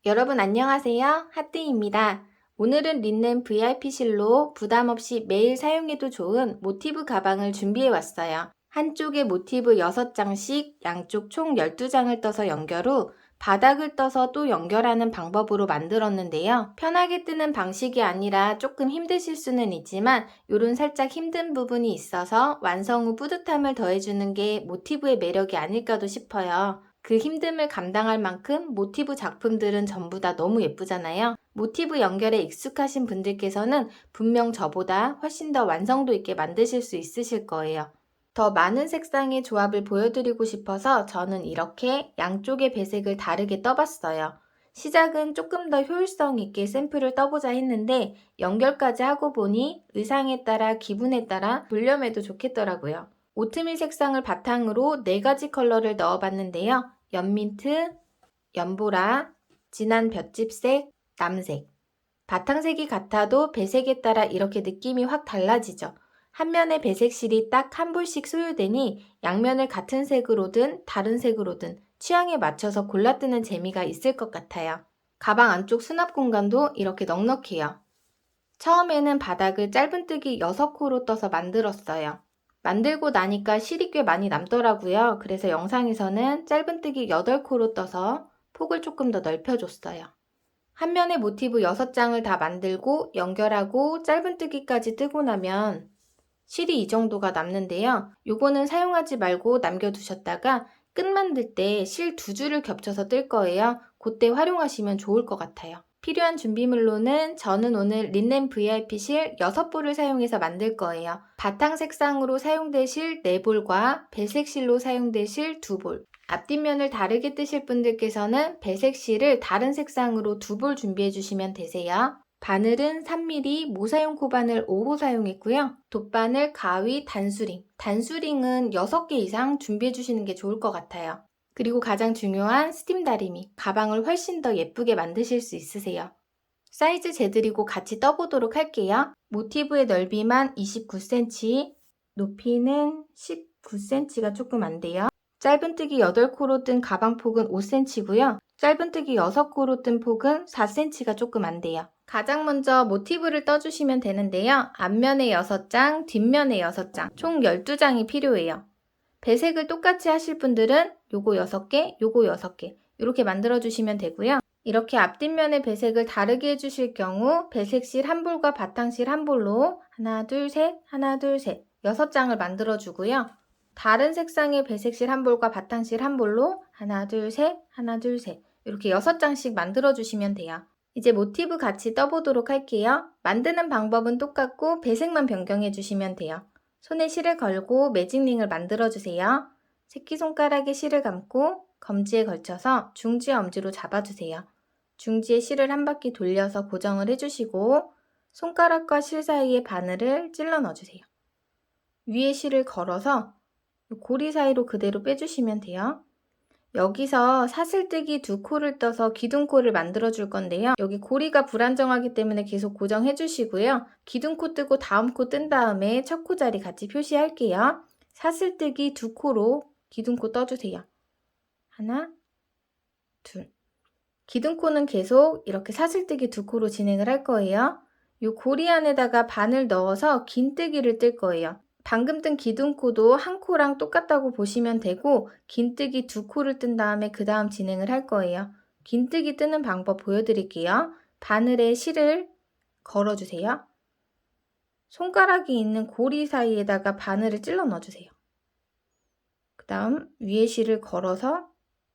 여러분 안녕하세요. 하띠입니다. 오늘은 린넨 VIP실로 부담없이 매일 사용해도 좋은 모티브 가방을 준비해 왔어요. 한쪽에 모티브 6장씩 양쪽 총 12장을 떠서 연결 후 바닥을 떠서 또 연결하는 방법으로 만들었는데요. 편하게 뜨는 방식이 아니라 조금 힘드실 수는 있지만 요런 살짝 힘든 부분이 있어서 완성 후 뿌듯함을 더해주는 게 모티브의 매력이 아닐까도 싶어요. 그 힘듦을 감당할 만큼 모티브 작품들은 전부 다 너무 예쁘잖아요. 모티브 연결에 익숙하신 분들께서는 분명 저보다 훨씬 더 완성도 있게 만드실 수 있으실 거예요. 더 많은 색상의 조합을 보여드리고 싶어서 저는 이렇게 양쪽의 배색을 다르게 떠봤어요. 시작은 조금 더 효율성 있게 샘플을 떠보자 했는데 연결까지 하고 보니 의상에 따라 기분에 따라 돌려매도 좋겠더라고요. 오트밀 색상을 바탕으로 4가지 컬러를 넣어봤는데요. 연민트, 연보라, 진한 볏짚색, 남색. 바탕색이 같아도 배색에 따라 이렇게 느낌이 확 달라지죠. 한 면의 배색실이 딱 한 볼씩 소요되니 양면을 같은 색으로든 다른 색으로든 취향에 맞춰서 골라뜨는 재미가 있을 것 같아요. 가방 안쪽 수납 공간도 이렇게 넉넉해요. 처음에는 바닥을 짧은뜨기 6코로 떠서 만들었어요. 만들고 나니까 실이 꽤 많이 남더라고요. 그래서 영상에서는 짧은뜨기 8코로 떠서 폭을 조금 더 넓혀줬어요. 한 면의 모티브 6장을 다 만들고 연결하고 짧은뜨기까지 뜨고 나면 실이 이 정도가 남는데요. 요거는 사용하지 말고 남겨두셨다가 끝 만들 때 실 2줄을 겹쳐서 뜰 거예요. 그때 활용하시면 좋을 것 같아요. 필요한 준비물로는 저는 오늘 린넨 VIP 실 6볼을 사용해서 만들 거예요. 바탕 색상으로 사용될 실 4볼과 배색 실로 사용될 실 2볼. 앞뒷면을 다르게 뜨실 분들께서는 배색 실을 다른 색상으로 2볼 준비해 주시면 되세요. 바늘은 3mm 모사용 코바늘 5호 사용했고요. 돗바늘, 가위, 단수링. 단수링은 6개 이상 준비해 주시는 게 좋을 것 같아요. 그리고 가장 중요한 스팀 다리미. 가방을 훨씬 더 예쁘게 만드실 수 있으세요. 사이즈 재드리고 같이 떠보도록 할게요. 모티브의 넓이만 29cm, 높이는 19cm가 조금 안 돼요. 짧은뜨기 8코로 뜬 가방 폭은 5cm고요. 짧은뜨기 6코로 뜬 폭은 4cm가 조금 안 돼요. 가장 먼저 모티브를 떠주시면 되는데요. 앞면에 6장, 뒷면에 6장, 총 12장이 필요해요. 배색을 똑같이 하실 분들은 요거 6개, 요거 6개 이렇게 만들어 주시면 되고요. 이렇게 앞뒷면의 배색을 다르게 해주실 경우 배색실 한 볼과 바탕실 한 볼로 하나, 둘, 셋, 하나, 둘, 셋 6장을 만들어 주고요. 다른 색상의 배색실 한 볼과 바탕실 한 볼로 하나, 둘, 셋, 하나, 둘, 셋 이렇게 6장씩 만들어 주시면 돼요. 이제 모티브 같이 떠보도록 할게요. 만드는 방법은 똑같고 배색만 변경해 주시면 돼요. 손에 실을 걸고 매직링을 만들어주세요. 새끼손가락에 실을 감고 검지에 걸쳐서 중지 엄지로 잡아주세요. 중지에 실을 한 바퀴 돌려서 고정을 해주시고 손가락과 실 사이에 바늘을 찔러 넣어주세요. 위에 실을 걸어서 고리 사이로 그대로 빼주시면 돼요. 여기서 사슬뜨기 2코를 떠서 기둥코를 만들어 줄 건데요. 여기 고리가 불안정하기 때문에 계속 고정해 주시고요. 기둥코 뜨고 다음 코 뜬 다음에 첫 코 자리 같이 표시할게요. 사슬뜨기 2코로 기둥코 떠주세요. 하나, 둘. 기둥코는 계속 이렇게 사슬뜨기 2코로 진행을 할 거예요. 이 고리 안에다가 바늘 넣어서 긴뜨기를 뜰 거예요. 방금 뜬 기둥코도 한 코랑 똑같다고 보시면 되고 긴뜨기 2코를 뜬 다음에 그 다음 진행을 할 거예요. 긴뜨기 뜨는 방법 보여드릴게요. 바늘에 실을 걸어주세요. 손가락이 있는 고리 사이에다가 바늘을 찔러 넣어주세요. 그 다음 위에 실을 걸어서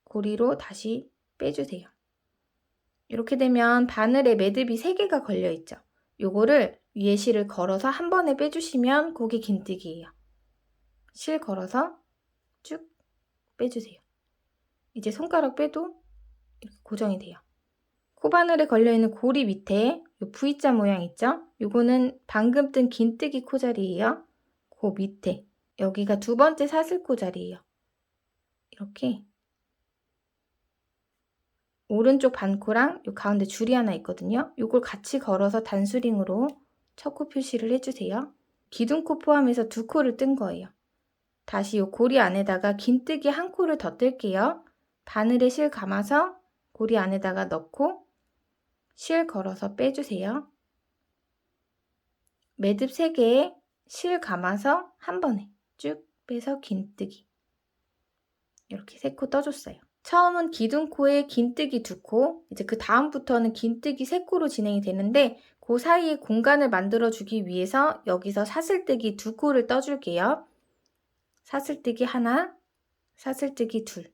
고리로 다시 빼주세요. 이렇게 되면 바늘에 매듭이 3개가 걸려있죠. 요거를 위에 실을 걸어서 한 번에 빼주시면 그게 긴뜨기예요. 실 걸어서 쭉 빼주세요. 이제 손가락 빼도 이렇게 고정이 돼요. 코바늘에 걸려있는 고리 밑에 요 V자 모양 있죠? 요거는 방금 뜬 긴뜨기 코자리예요. 그 밑에 여기가 2번째 사슬 코자리예요. 이렇게 오른쪽 반코랑 요 가운데 줄이 하나 있거든요. 요걸 같이 걸어서 단수링으로 첫 코 표시를 해주세요. 기둥코 포함해서 2코를 뜬 거예요. 다시 요 고리 안에다가 긴뜨기 1코를 더 뜰게요. 바늘에 실 감아서 고리 안에다가 넣고 실 걸어서 빼주세요. 매듭 3개에 실 감아서 한 번에 쭉 빼서 긴뜨기. 이렇게 3코 떠줬어요. 처음은 기둥코에 긴뜨기 2코, 이제 그 다음부터는 긴뜨기 3코로 진행이 되는데 그 사이에 공간을 만들어주기 위해서 여기서 사슬뜨기 2코를 떠줄게요. 사슬뜨기 하나, 사슬뜨기 둘.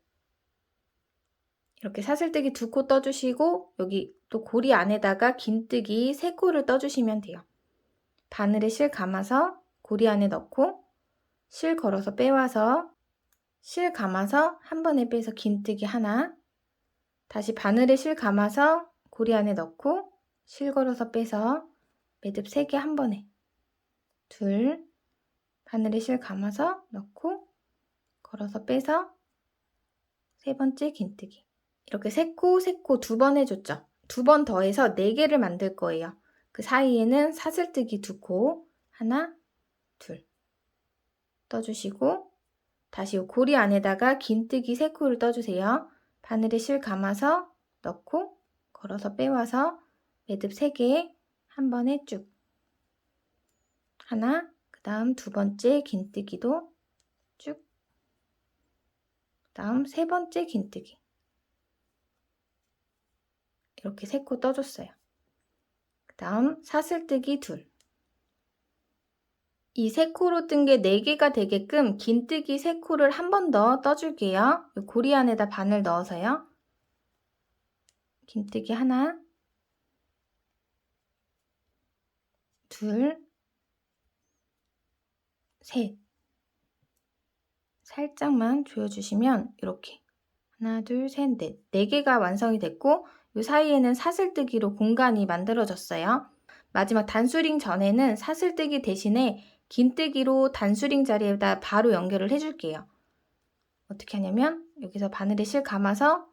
이렇게 사슬뜨기 2코 떠주시고 여기 또 고리 안에다가 긴뜨기 3코를 떠주시면 돼요. 바늘에 실 감아서 고리 안에 넣고 실 걸어서 빼와서 실 감아서 한 번에 빼서 긴뜨기 하나, 다시 바늘에 실 감아서 고리 안에 넣고 실 걸어서 빼서 매듭 3개 한 번에 둘, 바늘에 실 감아서 넣고 걸어서 빼서 3번째 긴뜨기. 이렇게 3코, 3코 2번 해줬죠. 2번 더해서 4개를 만들 거예요. 그 사이에는 사슬뜨기 2코, 하나, 둘 떠주시고 다시 고리 안에다가 긴뜨기 3코를 떠주세요. 바늘에 실 감아서 넣고 걸어서 빼와서 매듭 3개에 한 번에 쭉 하나, 그 다음 2번째 긴뜨기도 쭉, 그 다음 3번째 긴뜨기. 이렇게 3코 떠줬어요. 그 다음 사슬뜨기 둘. 이 3코로 뜬 게 4개가 되게끔 긴뜨기 3코를 한 번 더 떠줄게요. 고리 안에다 바늘 넣어서요. 긴뜨기 하나, 둘, 셋. 살짝만 조여주시면 이렇게 하나, 둘, 셋, 넷. 4개가 완성이 됐고 이 사이에는 사슬뜨기로 공간이 만들어졌어요. 마지막 단수링 전에는 사슬뜨기 대신에 긴뜨기로 단수링 자리에다 바로 연결을 해줄게요. 어떻게 하냐면 여기서 바늘에 실 감아서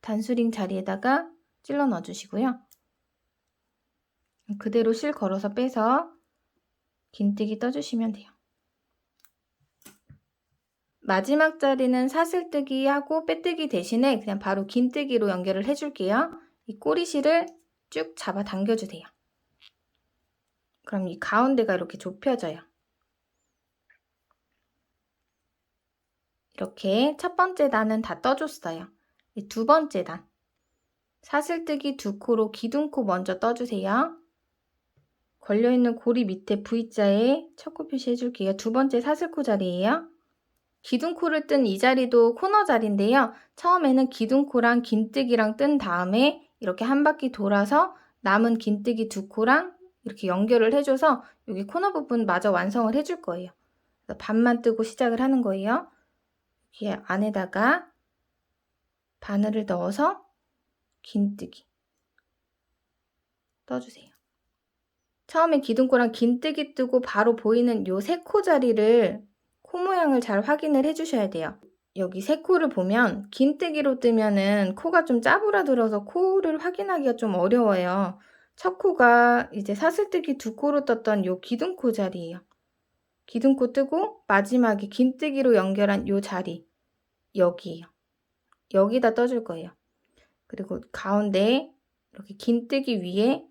단수링 자리에다가 찔러 넣어주시고요. 그대로 실 걸어서 빼서 긴뜨기 떠주시면 돼요. 마지막 자리는 사슬뜨기 하고 빼뜨기 대신에 그냥 바로 긴뜨기로 연결을 해줄게요. 이 꼬리실을 쭉 잡아 당겨주세요. 그럼 이 가운데가 이렇게 좁혀져요. 이렇게 첫 번째 단은 다 떠줬어요. 이 두 번째 단. 사슬뜨기 2코로 기둥코 먼저 떠주세요. 걸려있는 고리 밑에 V자에 첫 코 표시 해줄게요. 두 번째 사슬코 자리예요. 기둥코를 뜬 이 자리도 코너 자리인데요. 처음에는 기둥코랑 긴뜨기랑 뜬 다음에 이렇게 한 바퀴 돌아서 남은 긴뜨기 2코랑 이렇게 연결을 해줘서 여기 코너 부분 마저 완성을 해줄 거예요. 그래서 반만 뜨고 시작을 하는 거예요. 여기 안에다가 바늘을 넣어서 긴뜨기 떠주세요. 처음에 기둥코랑 긴뜨기 뜨고 바로 보이는 요 3코 자리를 코 모양을 잘 확인을 해주셔야 돼요. 여기 3코를 보면 긴뜨기로 뜨면은 코가 좀 짜부라들어서 코를 확인하기가 좀 어려워요. 첫 코가 이제 사슬뜨기 2코로 떴던 요 기둥코 자리예요. 기둥코 뜨고 마지막에 긴뜨기로 연결한 요 자리 여기예요. 여기다 떠줄 거예요. 그리고 가운데 이렇게 긴뜨기 위에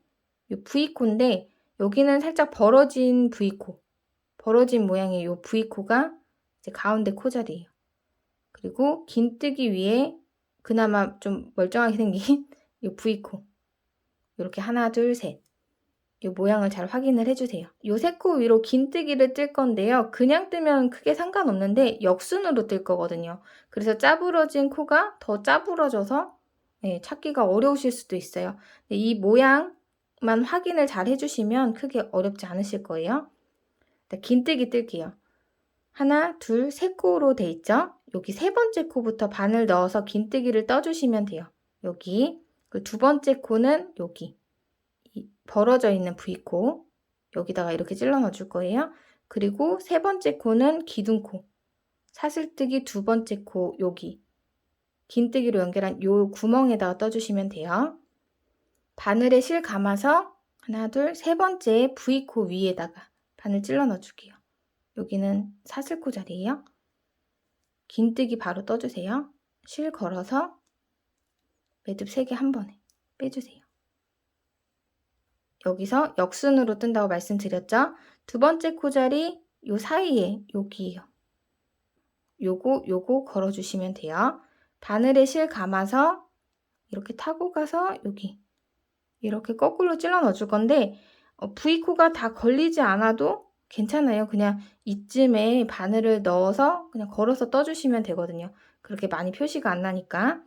요 V코인데 여기는 살짝 벌어진 V코, 벌어진 모양의 요 V코가 이제 가운데 코 자리예요. 그리고 긴뜨기 위에 그나마 좀 멀쩡하게 생긴 요 V코, 이렇게 하나, 둘, 셋. 이 모양을 잘 확인을 해주세요. 요 3코 위로 긴뜨기를 뜰 건데요. 그냥 뜨면 크게 상관없는데 역순으로 뜰 거거든요. 그래서 짜부러진 코가 더 짜부러져서 찾기가 어려우실 수도 있어요. 이 모양만 확인을 잘 해주시면 크게 어렵지 않으실 거예요. 긴뜨기 뜰게요. 하나, 둘, 3코로 돼 있죠? 여기 3번째 코부터 바늘 넣어서 긴뜨기를 떠주시면 돼요. 여기. 그 2번째 코는 여기. 벌어져 있는 V코 여기다가 이렇게 찔러 넣어줄 거예요. 그리고 3번째 코는 기둥코, 사슬뜨기 2번째 코 여기 긴뜨기로 연결한 요 구멍에다가 떠주시면 돼요. 바늘에 실 감아서 하나, 둘, 3번째 V코 위에다가 바늘 찔러 넣어줄게요. 여기는 사슬코 자리예요. 긴뜨기 바로 떠주세요. 실 걸어서 매듭 3개 한 번에 빼주세요. 여기서 역순으로 뜬다고 말씀드렸죠? 두 번째 코자리 요 사이에 여기에요. 요거 걸어주시면 돼요. 바늘에 실 감아서 이렇게 타고 가서 여기 이렇게 거꾸로 찔러 넣어줄 건데 V코가 다 걸리지 않아도 괜찮아요. 그냥 이쯤에 바늘을 넣어서 그냥 걸어서 떠주시면 되거든요. 그렇게 많이 표시가 안 나니까.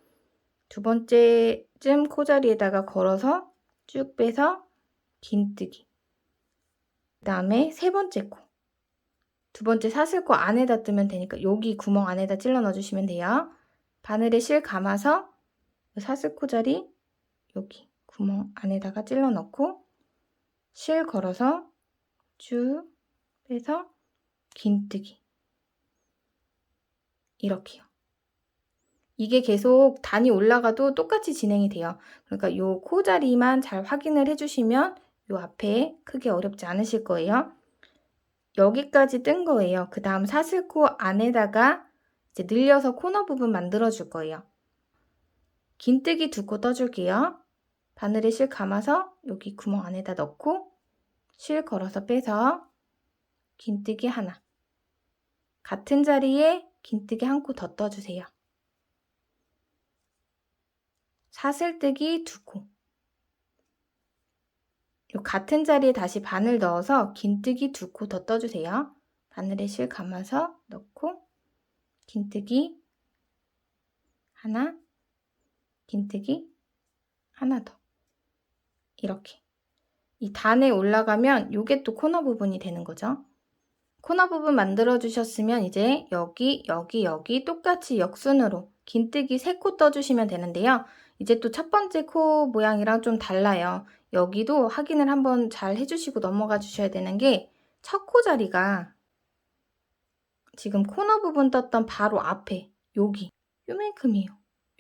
두 번째쯤 코자리에다가 걸어서 쭉 빼서 긴뜨기. 그 다음에 세 번째 코. 두 번째 사슬코 안에다 뜨면 되니까 여기 구멍 안에다 찔러 넣어주시면 돼요. 바늘에 실 감아서 사슬코 자리 여기 구멍 안에다가 찔러 넣고 실 걸어서 쭉 빼서 긴뜨기. 이렇게요. 이게 계속 단이 올라가도 똑같이 진행이 돼요. 그러니까 요 코 자리만 잘 확인을 해주시면 요 앞에 크게 어렵지 않으실 거예요. 여기까지 뜬 거예요. 그 다음 사슬코 안에다가 이제 늘려서 코너 부분 만들어 줄 거예요. 긴뜨기 2코 떠줄게요. 바늘에 실 감아서 여기 구멍 안에다 넣고 실 걸어서 빼서 긴뜨기 하나. 같은 자리에 긴뜨기 1코 더 떠주세요. 사슬뜨기 2코. 요 같은 자리에 다시 바늘 넣어서 긴뜨기 2코 더 떠주세요. 바늘에 실 감아서 넣고 긴뜨기 하나, 긴뜨기 하나 더. 이렇게. 이 단에 올라가면 요게 또 코너 부분이 되는 거죠. 코너 부분 만들어 주셨으면 이제 여기 똑같이 역순으로 긴뜨기 3코 떠주시면 되는데요. 이제 또 첫 번째 코 모양이랑 좀 달라요. 여기도 확인을 한번 잘 해주시고 넘어가 주셔야 되는 게 첫 코 자리가 지금 코너 부분 떴던 바로 앞에 여기 요만큼이에요.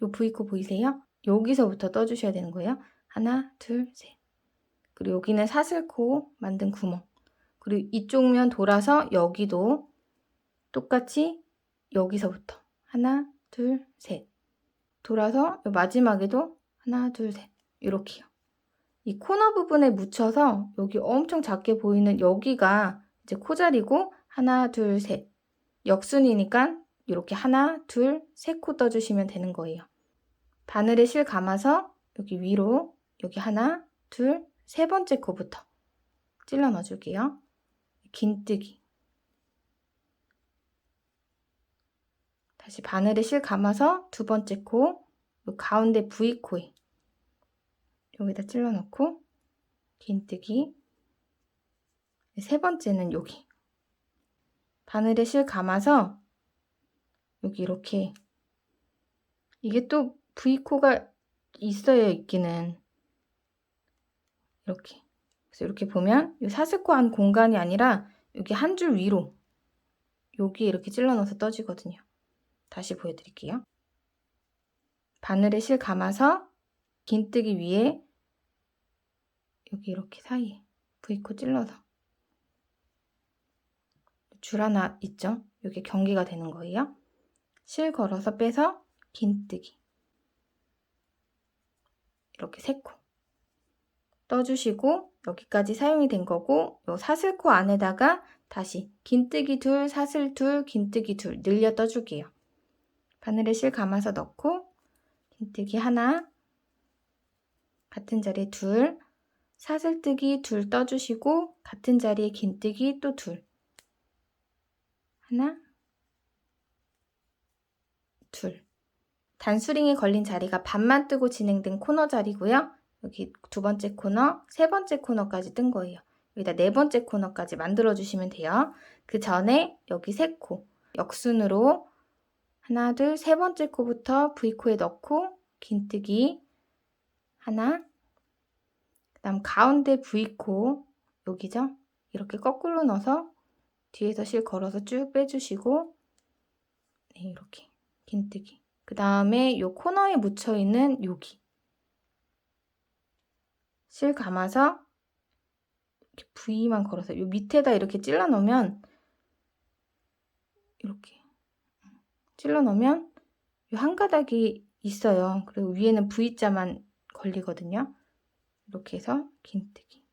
요 V코 보이세요? 여기서부터 떠주셔야 되는 거예요. 하나, 둘, 셋. 그리고 여기는 사슬코 만든 구멍. 그리고 이쪽면 돌아서 여기도 똑같이 여기서부터 하나, 둘, 셋. 돌아서 마지막에도 하나, 둘, 셋. 이렇게요. 이 코너 부분에 묻혀서 여기 엄청 작게 보이는 여기가 이제 코자리고 하나, 둘, 셋. 역순이니까 이렇게 하나, 둘, 세 코 떠주시면 되는 거예요. 바늘에 실 감아서 여기 위로 여기 하나, 둘, 세 번째 코부터 찔러 넣어줄게요. 긴뜨기. 다시 바늘에 실 감아서 두 번째 코, 요 가운데 V코에 여기다 찔러 넣고 긴뜨기. 세 번째는 여기. 바늘에 실 감아서 여기 이렇게 이게 또 V코가 있어요, 있기는. 이렇게. 그래서 이렇게 보면 이 사슬코 안 공간이 아니라 여기 한 줄 위로 여기 이렇게 찔러 넣어서 떠지거든요. 다시 보여드릴게요. 바늘에 실 감아서 긴뜨기 위에 여기 이렇게 사이에 V코 찔러서 줄 하나 있죠? 이게 경계가 되는 거예요. 실 걸어서 빼서 긴뜨기. 이렇게 3코 떠주시고 여기까지 사용이 된 거고 요 사슬코 안에다가 다시 긴뜨기 2, 사슬 2, 긴뜨기 2 늘려 떠줄게요. 바늘에 실 감아서 넣고 긴뜨기 하나, 같은 자리에 2, 사슬뜨기 2 떠주시고 같은 자리에 긴뜨기 또 2, 하나, 둘. 단수링이 걸린 자리가 반만 뜨고 진행된 코너 자리고요. 여기 두 번째 코너, 세 번째 코너까지 뜬 거예요. 여기다 네 번째 코너까지 만들어 주시면 돼요. 그 전에 여기 3코 역순으로 하나, 둘, 세 번째 코부터 V코에 넣고 긴뜨기 하나, 그 다음 가운데 V코 여기죠? 이렇게 거꾸로 넣어서 뒤에서 실 걸어서 쭉 빼주시고 네, 이렇게 긴뜨기. 그 다음에 이 코너에 묻혀있는 여기 실 감아서 이렇게 V만 걸어서 이 밑에다 이렇게 찔러 놓으면 이렇게 찔러 놓으면 이 한 가닥이 있어요. 그리고 위에는 V자만 걸리거든요. 이렇게 해서 긴뜨기.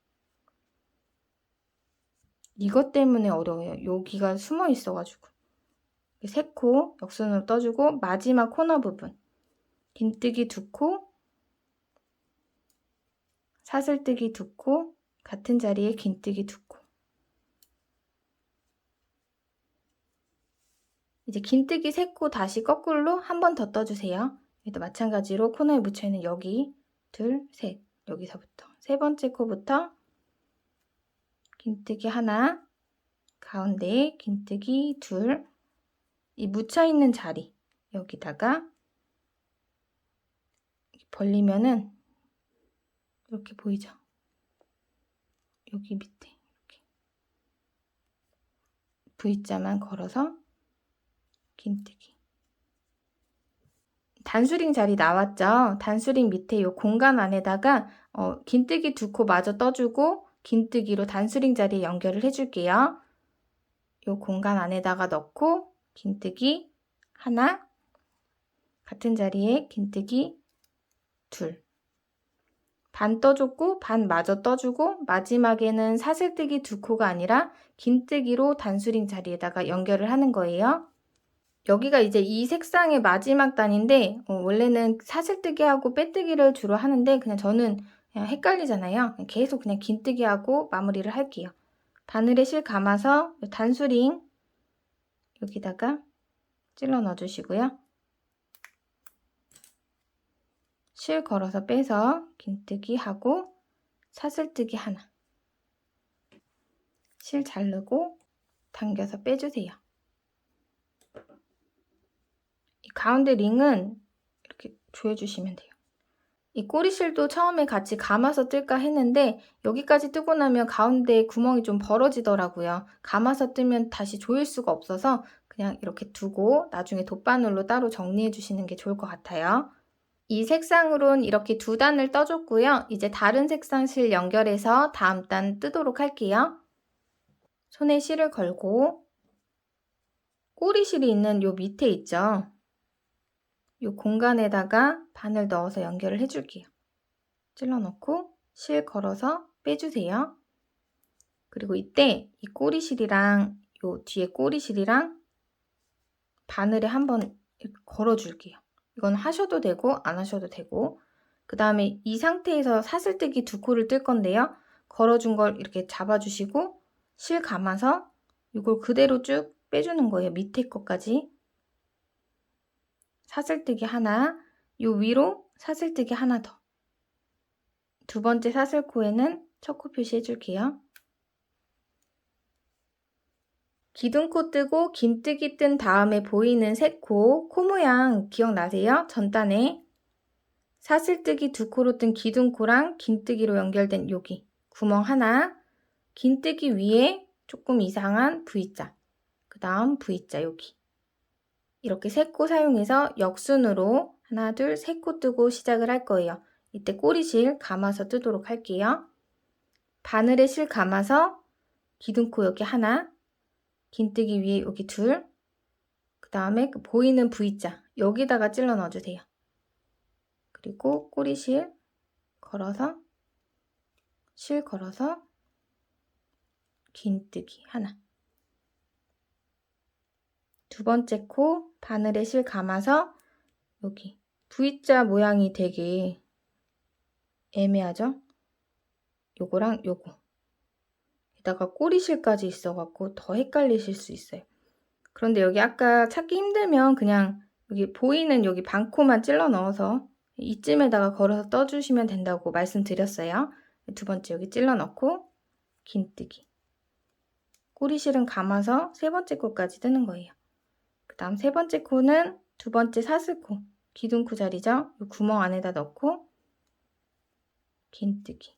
이것 때문에 어려워요. 여기가 숨어 있어가지고. 3코 역순으로 떠주고 마지막 코너 부분 긴뜨기 2코, 사슬뜨기 2코, 같은 자리에 긴뜨기 2코. 이제 긴뜨기 3코 다시 거꾸로 한 번 더 떠주세요. 여기도 마찬가지로 코너에 묻혀있는 여기 둘, 셋, 여기서부터 3번째 코부터 긴뜨기 하나, 가운데에 긴뜨기 둘, 이 묻혀있는 자리 여기다가 벌리면은 이렇게 보이죠? 여기 밑에 이렇게 V자만 걸어서 긴뜨기. 단수링 자리 나왔죠? 단수링 밑에 이 공간 안에다가 긴뜨기 2코 마저 떠주고 긴뜨기로 단수링 자리에 연결을 해줄게요. 이 공간 안에다가 넣고 긴뜨기 하나, 같은 자리에 긴뜨기 둘. 반 떠줬고 반 마저 떠주고 마지막에는 사슬뜨기 2코가 아니라 긴뜨기로 단수링 자리에다가 연결을 하는 거예요. 여기가 이제 이 색상의 마지막 단인데 원래는 사슬뜨기하고 빼뜨기를 주로 하는데 그냥 저는 그냥 헷갈리잖아요. 계속 그냥 긴뜨기하고 마무리를 할게요. 바늘에 실 감아서 단수링 여기다가 찔러 넣어주시고요. 실 걸어서 빼서 긴뜨기 하고 사슬뜨기 하나. 실 자르고 당겨서 빼주세요. 이 가운데 링은 이렇게 조여주시면 돼요. 이 꼬리실도 처음에 같이 감아서 뜰까 했는데 여기까지 뜨고 나면 가운데 구멍이 좀 벌어지더라고요. 감아서 뜨면 다시 조일 수가 없어서 그냥 이렇게 두고 나중에 돗바늘로 따로 정리해 주시는 게 좋을 것 같아요. 이 색상으론 이렇게 2단을 떠줬고요. 이제 다른 색상 실 연결해서 다음 단 뜨도록 할게요. 손에 실을 걸고 꼬리실이 있는 요 밑에 있죠. 요 공간에다가 바늘 넣어서 연결을 해줄게요. 찔러 넣고 실 걸어서 빼주세요. 그리고 이때 이 꼬리실이랑 요 뒤에 꼬리실이랑 바늘에 한번 걸어줄게요. 이건 하셔도 되고 안 하셔도 되고 그 다음에 이 상태에서 사슬뜨기 2코를 뜰 건데요. 걸어준 걸 이렇게 잡아주시고 실 감아서 이걸 그대로 쭉 빼주는 거예요. 밑에 것까지. 사슬뜨기 하나, 요 위로 사슬뜨기 하나 더. 2번째 사슬코에는 첫 코 표시 해줄게요. 기둥코 뜨고 긴뜨기 뜬 다음에 보이는 3코, 코 모양 기억나세요? 전단에 사슬뜨기 2코로 뜬 기둥코랑 긴뜨기로 연결된 여기 구멍 하나, 긴뜨기 위에 조금 이상한 V자, 그 다음 V자 여기 이렇게 3코 사용해서 역순으로 하나, 둘, 3코 뜨고 시작을 할 거예요. 이때 꼬리실 감아서 뜨도록 할게요. 바늘에 실 감아서 기둥코 여기 하나, 긴뜨기 위에 여기 둘, 그 다음에 그 보이는 V자 여기다가 찔러 넣어주세요. 그리고 꼬리실 걸어서 실 걸어서 긴뜨기 하나. 2번째 코 바늘에 실 감아서 여기 V자 모양이 되게 애매하죠? 요거랑 요거 게다가 꼬리실까지 있어갖고 더 헷갈리실 수 있어요. 그런데 여기 아까 찾기 힘들면 그냥 여기 보이는 여기 반코만 찔러 넣어서 이쯤에다가 걸어서 떠주시면 된다고 말씀드렸어요. 2번째 여기 찔러 넣고 긴뜨기 꼬리실은 감아서 3번째 코까지 뜨는 거예요. 그 다음 3번째 코는 2번째 사슬코 기둥코 자리죠. 이 구멍 안에다 넣고 긴뜨기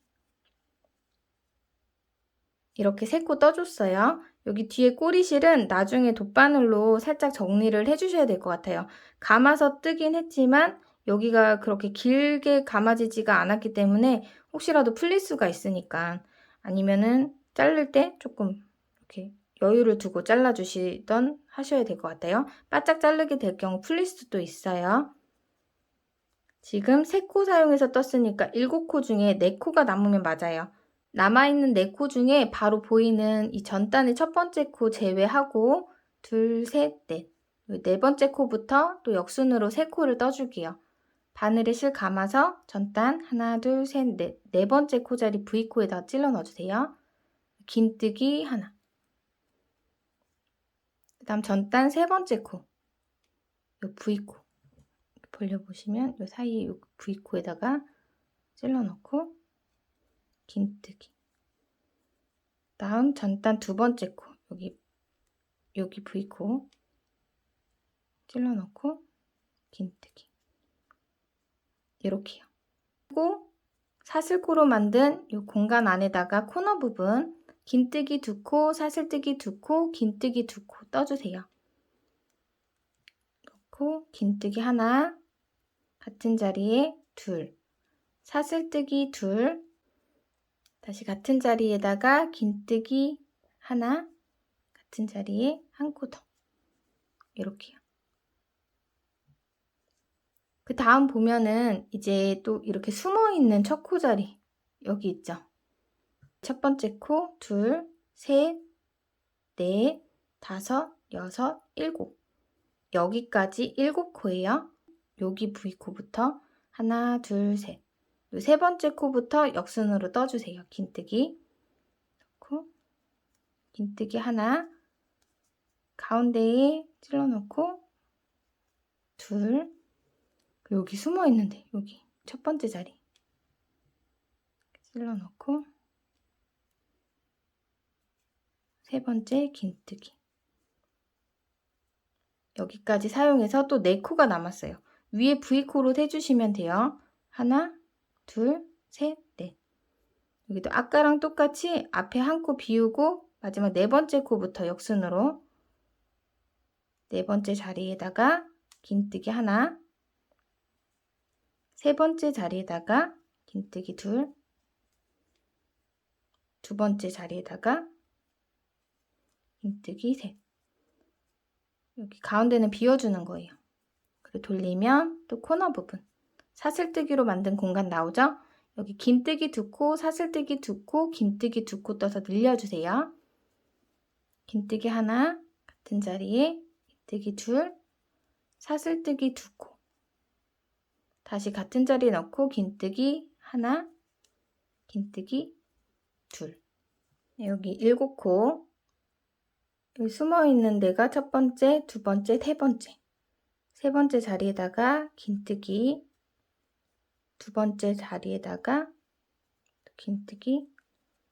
이렇게 3코 떠줬어요. 여기 뒤에 꼬리실은 나중에 돗바늘로 살짝 정리를 해주셔야 될 것 같아요. 감아서 뜨긴 했지만 여기가 그렇게 길게 감아지지가 않았기 때문에 혹시라도 풀릴 수가 있으니까 아니면은 자를 때 조금 이렇게 여유를 두고 잘라주시던 하셔야 될 것 같아요. 바짝 자르게 될 경우 풀릴 수도 있어요. 지금 3코 사용해서 떴으니까 7코 중에 4코가 남으면 맞아요. 남아있는 4코 중에 바로 보이는 이 전단의 첫 번째 코 제외하고 둘, 셋, 넷. 네 번째 코부터 또 역순으로 3코를 떠줄게요. 바늘에 실 감아서 전단 하나, 둘, 셋, 넷. 네 번째 코 자리 V코에다 찔러 넣어주세요. 긴뜨기 하나. 그 다음 전단 세 번째 코. 요 V코. 벌려보시면 요 사이에 요 V코에다가 찔러 넣고 긴뜨기. 다음 전단 두 번째 코. 여기 V코. 찔러 넣고 긴뜨기. 이렇게요. 그리고 사슬코로 만든 이 공간 안에다가 코너 부분 긴뜨기 2코, 사슬뜨기 2코, 긴뜨기 2코 떠주세요. 넣고 긴뜨기 하나, 같은 자리에 둘, 사슬뜨기 둘, 다시 같은 자리에다가 긴뜨기 하나, 같은 자리에 한 코 더. 이렇게요. 그 다음 보면은 이제 또 이렇게 숨어있는 첫 코 자리 여기 있죠. 첫 번째 코, 둘, 셋, 넷, 다섯, 여섯, 일곱. 여기까지 7코예요. 여기 V코부터 하나, 둘, 셋. 세 번째 코부터 역순으로 떠주세요. 긴뜨기. 넣고 긴뜨기 하나, 가운데에 찔러 넣고 둘, 여기 숨어 있는데 여기 첫 번째 자리 찔러 넣고 세 번째 긴뜨기. 여기까지 사용해서 또 4코가 남았어요. 위에 V코로 해주시면 돼요. 하나, 둘, 셋, 넷. 여기도 아까랑 똑같이 앞에 한 코 비우고 마지막 네 번째 코부터 역순으로 네 번째 자리에다가 긴뜨기 하나, 세 번째 자리에다가 긴뜨기 둘, 두 번째 자리에다가 긴뜨기 셋. 여기 가운데는 비워주는 거예요. 그리고 돌리면 또 코너 부분 사슬뜨기로 만든 공간 나오죠? 여기 긴뜨기 2코, 사슬뜨기 2코, 긴뜨기 2코 떠서 늘려주세요. 긴뜨기 하나, 같은 자리에 긴뜨기 둘, 사슬뜨기 2코. 다시 같은 자리에 넣고 긴뜨기 하나, 긴뜨기 둘. 여기 7코. 여기 숨어있는 데가 첫 번째, 두 번째, 세 번째. 세 번째 자리에다가 긴뜨기, 두 번째 자리에다가 긴뜨기,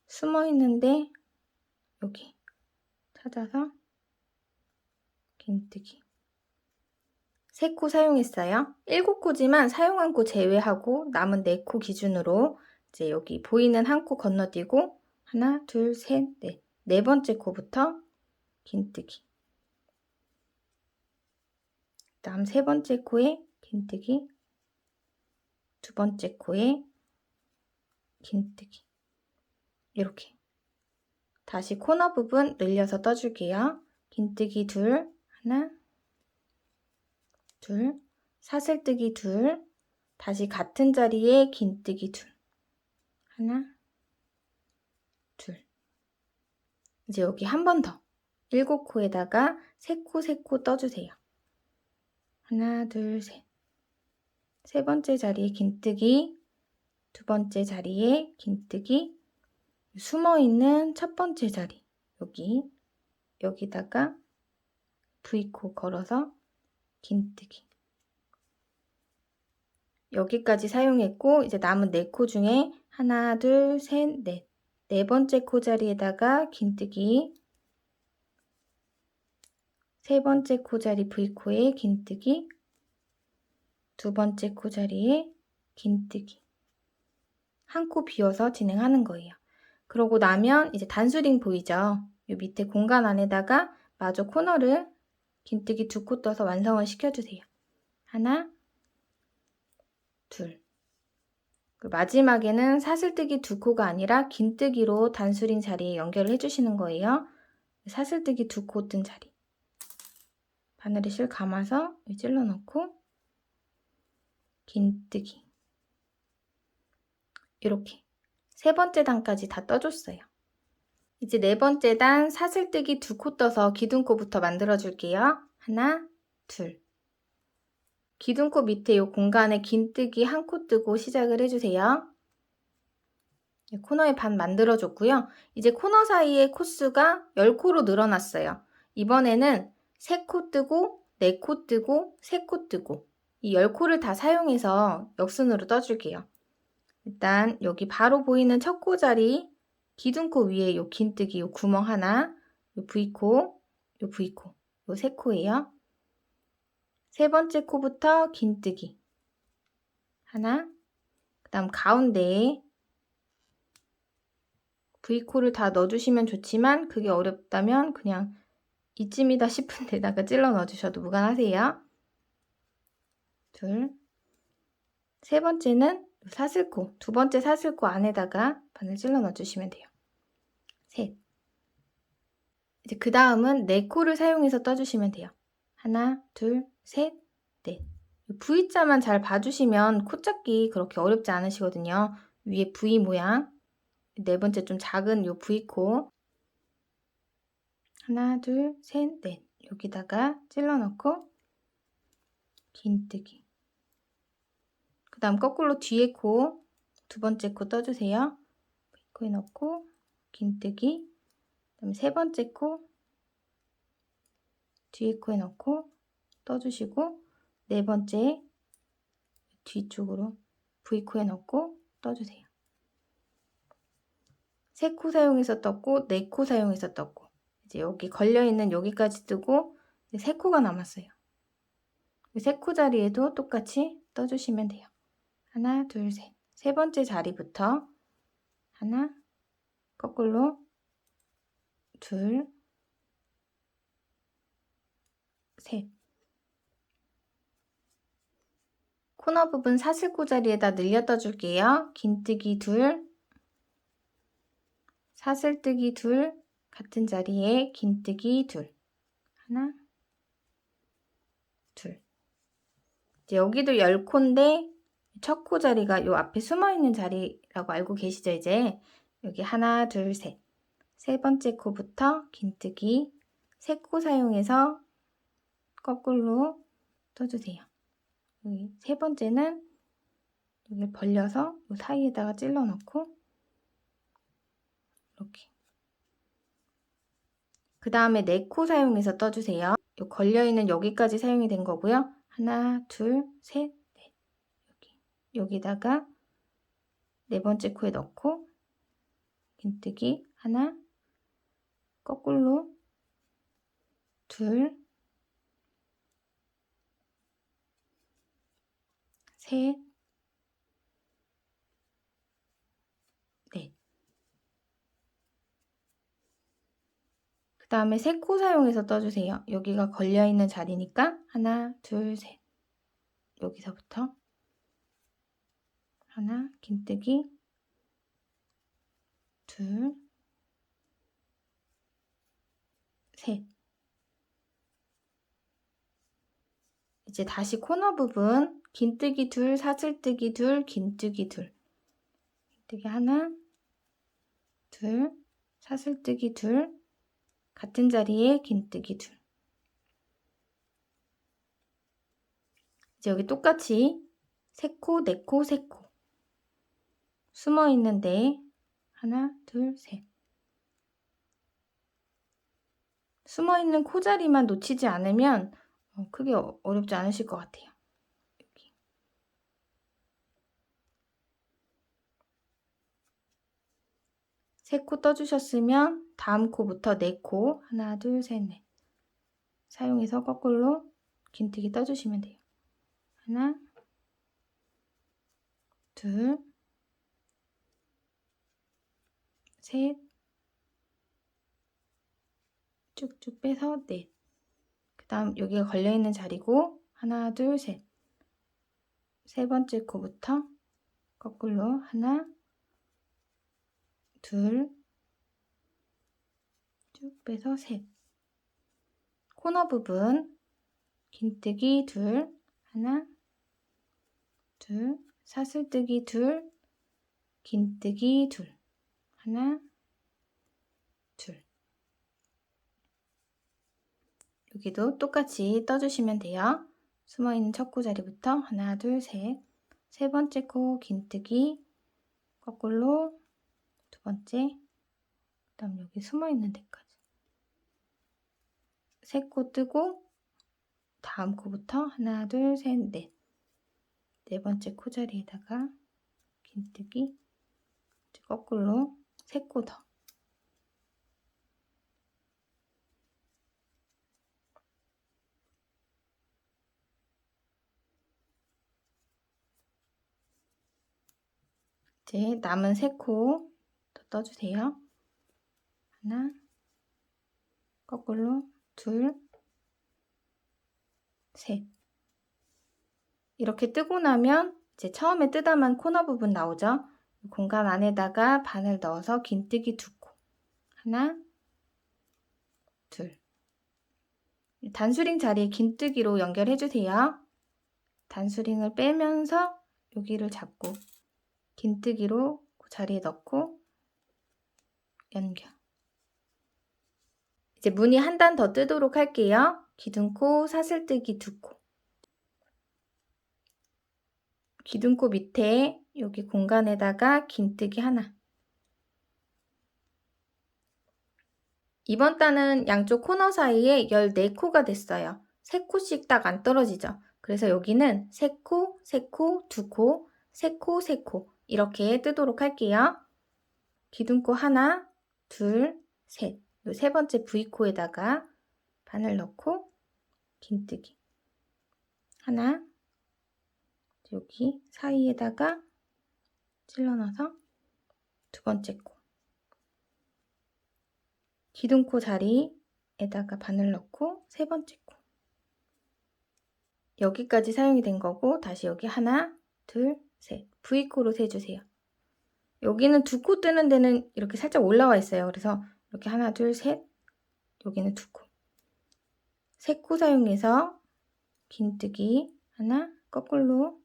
숨어있는데 여기 찾아서 긴뜨기. 3코 사용했어요. 7코지만 사용한 코 제외하고 남은 4코 기준으로 이제 여기 보이는 한 코 건너뛰고 하나, 둘, 셋, 넷. 네 번째 코부터 긴뜨기. 다음 세 번째 코에 긴뜨기. 두 번째 코에 긴뜨기. 이렇게. 다시 코너 부분 늘려서 떠줄게요. 긴뜨기 둘, 하나, 둘, 사슬뜨기 둘, 다시 같은 자리에 긴뜨기 둘, 하나, 둘. 이제 여기 한 번 더 7코에다가 3코 떠주세요. 하나, 둘, 셋. 세 번째 자리에 긴뜨기, 두 번째 자리에 긴뜨기, 숨어있는 첫 번째 자리 여기다가 V코 걸어서 긴뜨기. 여기까지 사용했고 이제 남은 4코 중에 하나, 둘, 셋, 넷. 네 번째 코 자리에다가 긴뜨기, 세 번째 코 자리 V코에 긴뜨기, 두 번째 코 자리에 긴뜨기. 한 코 비워서 진행하는 거예요. 그러고 나면 이제 단수링 보이죠? 이 밑에 공간 안에다가 마저 코너를 긴뜨기 2코 떠서 완성을 시켜주세요. 하나, 둘. 마지막에는 사슬뜨기 2코가 아니라 긴뜨기로 단수링 자리에 연결을 해주시는 거예요. 사슬뜨기 2코 뜬 자리. 바늘에 실 감아서 찔러 넣고 긴뜨기. 이렇게 3번째 단까지 다 떠줬어요. 이제 4번째 단 사슬뜨기 2코 떠서 기둥코부터 만들어 줄게요. 하나, 둘. 기둥코 밑에 이 공간에 긴뜨기 1코 뜨고 시작을 해주세요. 코너에 반 만들어 줬고요. 이제 코너 사이의 코수가 10코로 늘어났어요. 이번에는 3코 뜨고 4코 뜨고 3코 뜨고 이 10코를 다 사용해서 역순으로 떠줄게요. 일단 여기 바로 보이는 첫 코 자리 기둥코 위에 요 긴뜨기 요 구멍 하나, 요 V코, 요 V코, 요 3코예요. 3번째 코부터 긴뜨기 하나, 그 다음 가운데에 V코를 다 넣어주시면 좋지만 그게 어렵다면 그냥 이쯤이다 싶은 데다가 찔러 넣어주셔도 무관하세요. 둘, 3번째는 사슬코, 2번째 사슬코 안에다가 바늘 찔러 넣어주시면 돼요. 셋. 이제 그 다음은 4코를 사용해서 떠주시면 돼요. 하나, 둘, 셋, 넷. V자만 잘 봐주시면 코 찾기 그렇게 어렵지 않으시거든요. 위에 V 모양. 4번째 좀 작은 요 V코. 하나, 둘, 셋, 넷. 여기다가 찔러 넣고 긴뜨기. 그 다음 거꾸로 뒤에 코, 2번째 코 떠주세요. 코에 넣고 긴뜨기. 그 다음에 3번째 코, 뒤에 코에 넣고 떠주시고 4번째 뒤쪽으로 V코에 넣고 떠주세요. 3코 사용해서 떴고 4코 사용해서 떴고 이제 여기 걸려있는 여기까지 뜨고 3코가 남았어요. 3코 자리에도 똑같이 떠주시면 돼요. 하나, 둘, 셋. 3번째 자리부터 하나, 거꾸로 둘, 셋. 코너 부분 사슬코 자리에다 늘려 떠줄게요. 긴뜨기 둘, 사슬뜨기 둘, 같은 자리에 긴뜨기 둘. 하나, 둘. 이제 여기도 10코인데 첫 코 자리가 요 앞에 숨어있는 자리라고 알고 계시죠? 이제 여기 하나, 둘, 셋. 3번째 코부터 긴뜨기 3코 사용해서 거꾸로 떠주세요. 여기 3번째는 여기 벌려서 요 사이에다가 찔러 넣고 이렇게. 그 다음에 4코 사용해서 떠주세요. 요 걸려있는 여기까지 사용이 된 거고요. 하나, 둘, 셋, 넷. 여기다가 4번째 코에 넣고 긴뜨기 하나, 거꾸로 둘, 셋, 넷. 그 다음에 3코 사용해서 떠주세요. 여기가 걸려있는 자리니까 하나, 둘, 셋. 여기서부터 하나, 긴뜨기 둘, 셋. 이제 다시 코너 부분 긴뜨기 둘, 사슬뜨기 둘, 긴뜨기 둘. 긴뜨기 하나, 둘, 사슬뜨기 둘, 같은 자리에 긴뜨기 둘. 이제 여기 똑같이 3코, 4코, 3코 숨어 있는데 하나, 둘, 셋. 숨어 있는 코 자리만 놓치지 않으면 크게 어렵지 않으실 것 같아요. 여기. 세 코 떠주셨으면 다음 코부터 4코 하나, 둘, 셋, 넷 사용해서 거꾸로 긴뜨기 떠주시면 돼요. 하나, 둘, 셋, 쭉쭉 빼서 넷. 그 다음 여기가 걸려있는 자리고 하나, 둘, 셋. 3번째 코부터 거꾸로 하나, 둘, 쭉 빼서 셋. 코너 부분 긴뜨기 둘, 하나, 둘, 사슬뜨기 둘, 긴뜨기 둘, 하나, 둘. 여기도 똑같이 떠주시면 돼요. 숨어있는 첫 코 자리부터 하나, 둘, 셋. 세 번째 코 긴뜨기, 거꾸로 두 번째, 그 다음 여기 숨어있는 데까지. 세 코 뜨고 다음 코부터 하나, 둘, 셋, 넷. 네 번째 코 자리에다가 긴뜨기, 거꾸로 세 코 더. 이제 남은 세 코 더 떠주세요. 하나, 거꾸로 둘, 셋. 이렇게 뜨고 나면 이제 처음에 뜨다만 코너 부분 나오죠? 공간 안에다가 바늘 넣어서 긴뜨기 두 코. 하나, 둘. 단수링 자리에 긴뜨기로 연결해주세요. 단수링을 빼면서 여기를 잡고 긴뜨기로 그 자리에 넣고 연결. 이제 무늬 한 단 더 뜨도록 할게요. 기둥코, 사슬뜨기 두 코. 기둥코 밑에 여기 공간에다가 긴뜨기 하나. 이번 단은 양쪽 코너 사이에 14코가 됐어요. 3코씩 딱 안 떨어지죠. 그래서 여기는 3코, 3코, 2코, 3코, 3코 이렇게 뜨도록 할게요. 기둥코 하나, 둘, 셋. 요 세 번째 V코에다가 바늘 넣고 긴뜨기. 하나, 여기 사이에다가 찔러 넣어서 두 번째 코. 기둥코 자리에다가 바늘 넣고 세 번째 코. 여기까지 사용이 된 거고 다시 여기 하나, 둘, 셋. V코로 세주세요. 여기는 두 코 뜨는 데는 이렇게 살짝 올라와 있어요. 그래서 이렇게 하나, 둘, 셋. 여기는 두 코. 세 코 사용해서 긴뜨기 하나, 거꾸로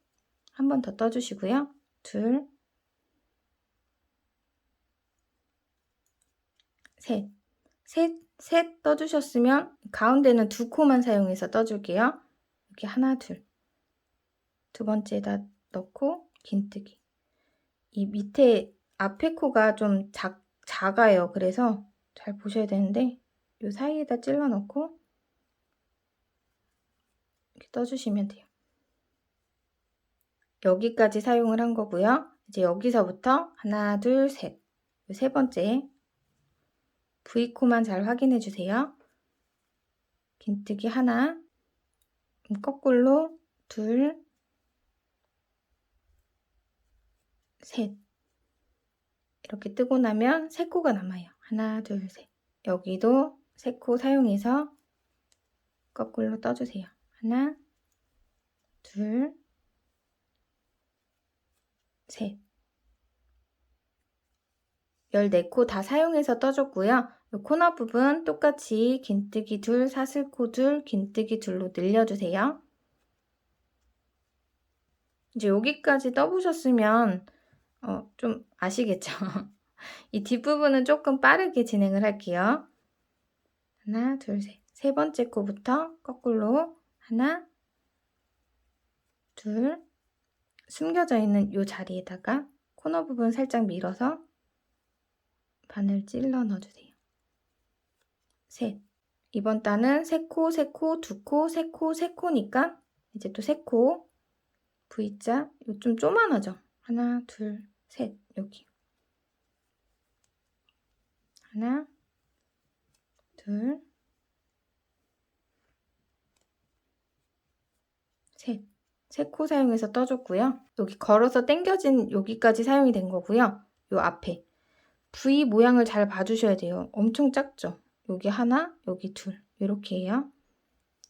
한 번 더 떠주시고요. 둘, 셋. 셋 떠주셨으면 가운데는 두 코만 사용해서 떠줄게요. 이렇게 하나, 둘. 두 번째에다 넣고 긴뜨기. 이 밑에 앞에 코가 좀 작아요. 그래서 잘 보셔야 되는데 이 사이에다 찔러 넣고 이렇게 떠주시면 돼요. 여기까지 사용을 한 거고요. 이제 여기서부터 하나, 둘, 셋. 세 번째 V코만 잘 확인해 주세요. 긴뜨기 하나, 거꾸로 둘, 셋. 이렇게 뜨고 나면 세 코가 남아요. 하나, 둘, 셋. 여기도 세 코 사용해서 거꾸로 떠주세요. 하나, 둘, 셋. 14코 다 사용해서 떠줬고요. 이 코너 부분 똑같이 긴뜨기 둘, 사슬코 둘, 긴뜨기 둘로 늘려주세요. 이제 여기까지 떠보셨으면 좀 아시겠죠? 이 뒷부분은 조금 빠르게 진행을 할게요. 하나, 둘, 셋. 세 번째 코부터 거꾸로 하나, 둘, 숨겨져 있는 이 자리에다가 코너 부분 살짝 밀어서 바늘 찔러 넣어주세요. 셋. 이번 단은 세 코, 세 코, 두 코, 세 코, 세 코니까 이제 또 세 코 V자 이거 좀 쪼만하죠? 하나, 둘, 셋 여기 하나, 둘, 셋. 세 코 사용해서 떠줬고요. 여기 걸어서 당겨진 여기까지 사용이 된 거고요. 요 앞에 V 모양을 잘 봐주셔야 돼요. 엄청 작죠? 여기 하나, 여기 둘 이렇게 해요.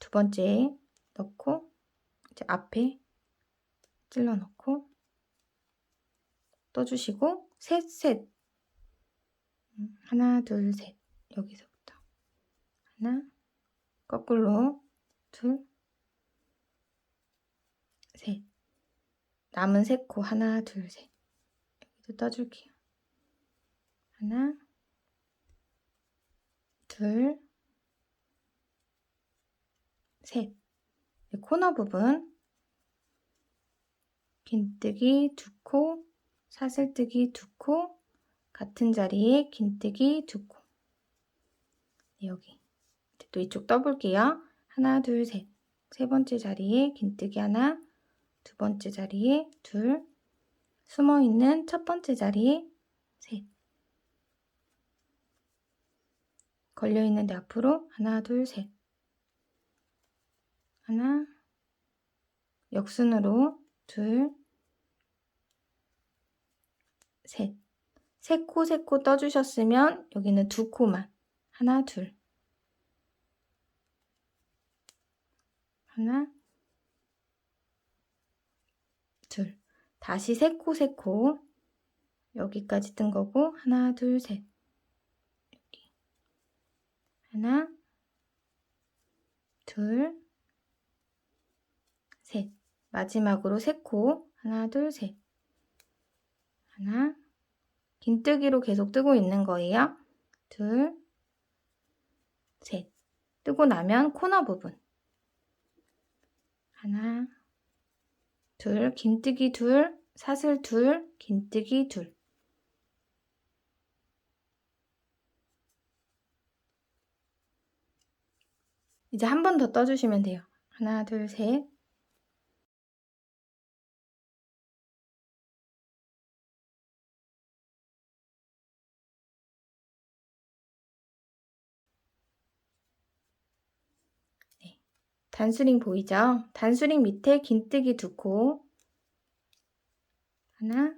두 번째 넣고 이제 앞에 찔러 넣고 떠주시고 셋, 셋. 하나, 둘, 셋. 여기서부터 하나, 거꾸로 둘, 셋. 남은 3코 하나, 둘, 셋. 여기도 떠줄게요. 하나, 둘, 셋. 코너 부분 긴뜨기 2코, 사슬뜨기 2코, 같은 자리에 긴뜨기 2코. 여기 또 이쪽 떠볼게요. 하나, 둘, 셋. 세 번째 자리에 긴뜨기 하나, 두 번째 자리에 둘, 숨어있는 첫 번째 자리에 셋. 걸려있는데 앞으로 하나, 둘, 셋. 하나, 역순으로 둘, 셋. 3코 떠주셨으면 여기는 2코만. 하나, 둘. 하나, 둘. 다시 3코. 여기까지 뜬 거고, 하나, 둘, 셋. 여기. 하나, 둘, 셋. 마지막으로 3코. 하나, 둘, 셋. 하나, 긴뜨기로 계속 뜨고 있는 거예요. 둘, 셋. 뜨고 나면 코너 부분. 하나, 둘, 긴뜨기 둘, 사슬 둘, 긴뜨기 둘. 이제 한 번 더 떠주시면 돼요. 하나, 둘, 셋. 네. 단수링 보이죠? 단수링 밑에 긴뜨기 2코. 하나,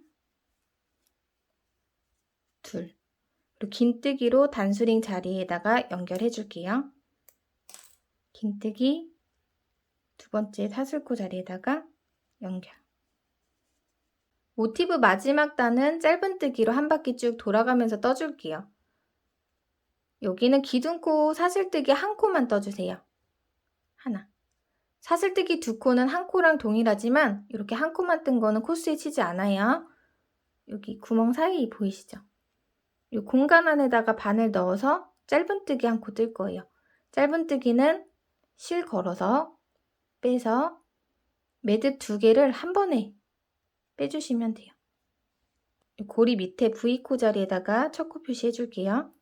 둘. 그리고 긴뜨기로 단수링 자리에다가 연결해 줄게요. 긴뜨기 두 번째 사슬코 자리에다가 연결. 모티브 마지막 단은 짧은뜨기로 한 바퀴 쭉 돌아가면서 떠줄게요. 여기는 기둥코 사슬뜨기 1코만 떠주세요. 하나. 사슬뜨기 2코는 1코랑 동일하지만 이렇게 1코만 뜬 거는 코스에 치지 않아요. 여기 구멍 사이 보이시죠? 이 공간 안에다가 바늘 넣어서 짧은뜨기 1코 뜰 거예요. 짧은뜨기는 실 걸어서 빼서 매듭 2개를 한 번에 빼주시면 돼요. 고리 밑에 V코 자리에다가 첫 코 표시해 줄게요.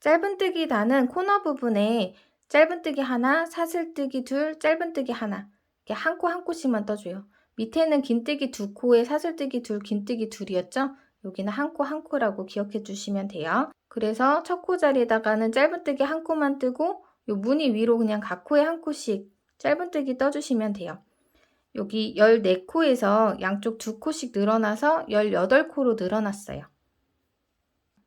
짧은뜨기 단은 코너 부분에 짧은뜨기 하나, 사슬뜨기 둘, 짧은뜨기 하나 이렇게 한 코씩만 떠줘요. 밑에는 긴뜨기 2코에 사슬뜨기 둘, 긴뜨기 둘이었죠? 여기는 한 코라고 기억해 주시면 돼요. 그래서 첫 코 자리에다가는 짧은뜨기 1코만 뜨고 요 무늬 위로 그냥 각 코에 1코씩 짧은뜨기 떠주시면 돼요. 여기 14코에서 양쪽 2코씩 늘어나서 18코로 늘어났어요.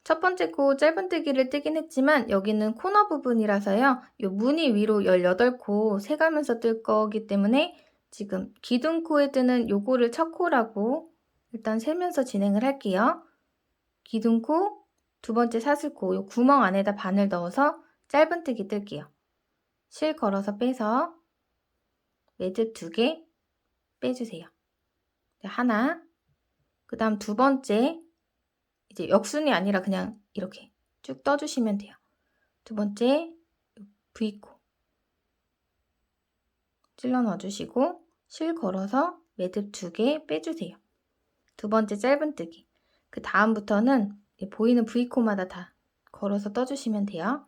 첫 번째 코 짧은뜨기를 뜨긴 했지만 여기는 코너 부분이라서요. 이 무늬 위로 18코 세가면서 뜰 거기 때문에 지금 기둥코에 뜨는 요거를 첫 코라고 일단 세면서 진행을 할게요. 기둥코, 두 번째 사슬코, 요 구멍 안에다 바늘 넣어서 짧은뜨기 뜰게요. 실 걸어서 빼서 매듭 2개 빼주세요. 하나, 그 다음 두 번째 이제 역순이 아니라 그냥 이렇게 쭉 떠주시면 돼요. 두 번째 V코 찔러 넣어주시고 실 걸어서 매듭 2개 빼주세요. 두 번째 짧은뜨기. 그 다음부터는 보이는 V코마다 다 걸어서 떠주시면 돼요.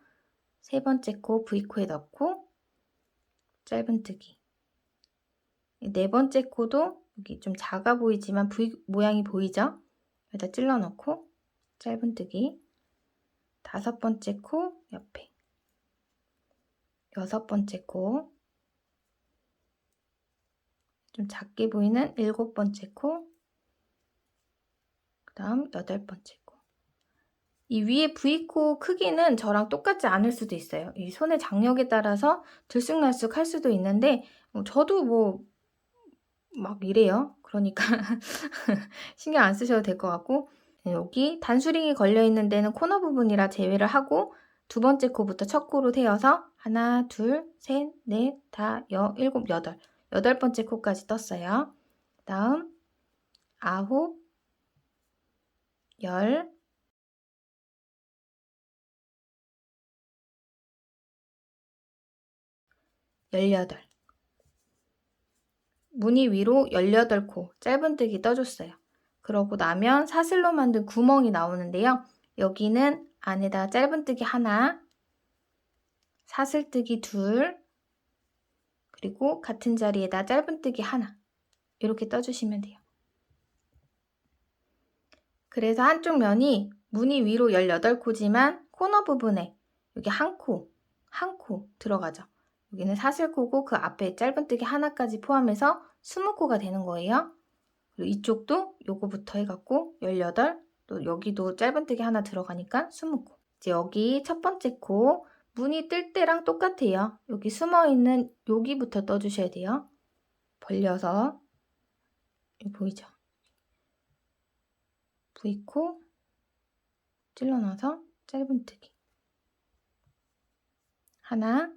세 번째 코 V코에 넣고 짧은뜨기. 네 번째 코도 여기 좀 작아 보이지만 V 모양이 보이죠? 여기다 찔러 넣고 짧은뜨기. 다섯 번째 코 옆에. 여섯 번째 코. 좀 작게 보이는 일곱 번째 코. 그 다음 여덟 번째 코. 이 위에 V코 크기는 저랑 똑같지 않을 수도 있어요. 이 손의 장력에 따라서 들쑥날쑥 할 수도 있는데 저도 뭐 막 이래요. 그러니까 신경 안 쓰셔도 될 것 같고 여기 단수링이 걸려있는 데는 코너 부분이라 제외를 하고 두 번째 코부터 첫 코로 세어서 하나, 둘, 셋, 넷, 다, 일곱, 여덟. 여덟 번째 코까지 떴어요. 다음 아홉, 열, 열여덟. 무늬 위로 18코 짧은뜨기 떠줬어요. 그러고 나면 사슬로 만든 구멍이 나오는데요. 여기는 안에다 짧은뜨기 하나, 사슬뜨기 둘, 그리고 같은 자리에다 짧은뜨기 하나 이렇게 떠주시면 돼요. 그래서 한쪽 면이 무늬 위로 18코지만 코너 부분에 여기 한 코 들어가죠. 여기는 사슬코고 그 앞에 짧은뜨기 하나까지 포함해서 20코가 되는 거예요. 그리고 이쪽도 요거부터 해갖고 18, 또 여기도 짧은뜨기 하나 들어가니까 20코. 이제 여기 첫 번째 코 무늬 뜰 때랑 똑같아요. 여기 숨어있는 여기부터 떠주셔야 돼요. 벌려서 여기 보이죠? V코 찔러놔서 짧은뜨기 하나,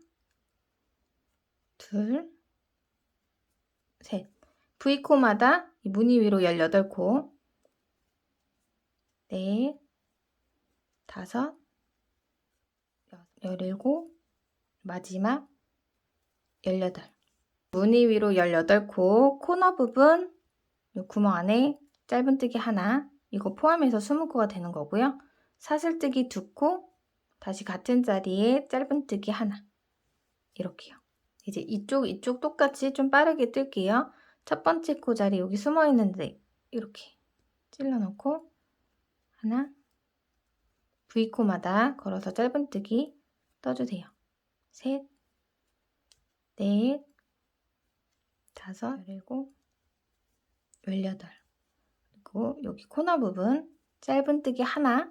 둘, 셋. V코마다 무늬 위로 18코, 넷, 다섯, 17, 마지막 18. 무늬 위로 18코, 코너 부분 이 구멍 안에 짧은뜨기 하나, 이거 포함해서 20코가 되는 거고요. 사슬뜨기 2코, 다시 같은 자리에 짧은뜨기 하나. 이렇게요. 이제 이쪽 똑같이 좀 빠르게 뜰게요. 첫 번째 코 자리 여기 숨어 있는데 이렇게 찔러 넣고 하나, V코마다 걸어서 짧은뜨기 떠주세요. 셋, 넷, 다섯, 17, 18. 그리고 여기 코너 부분 짧은뜨기 하나,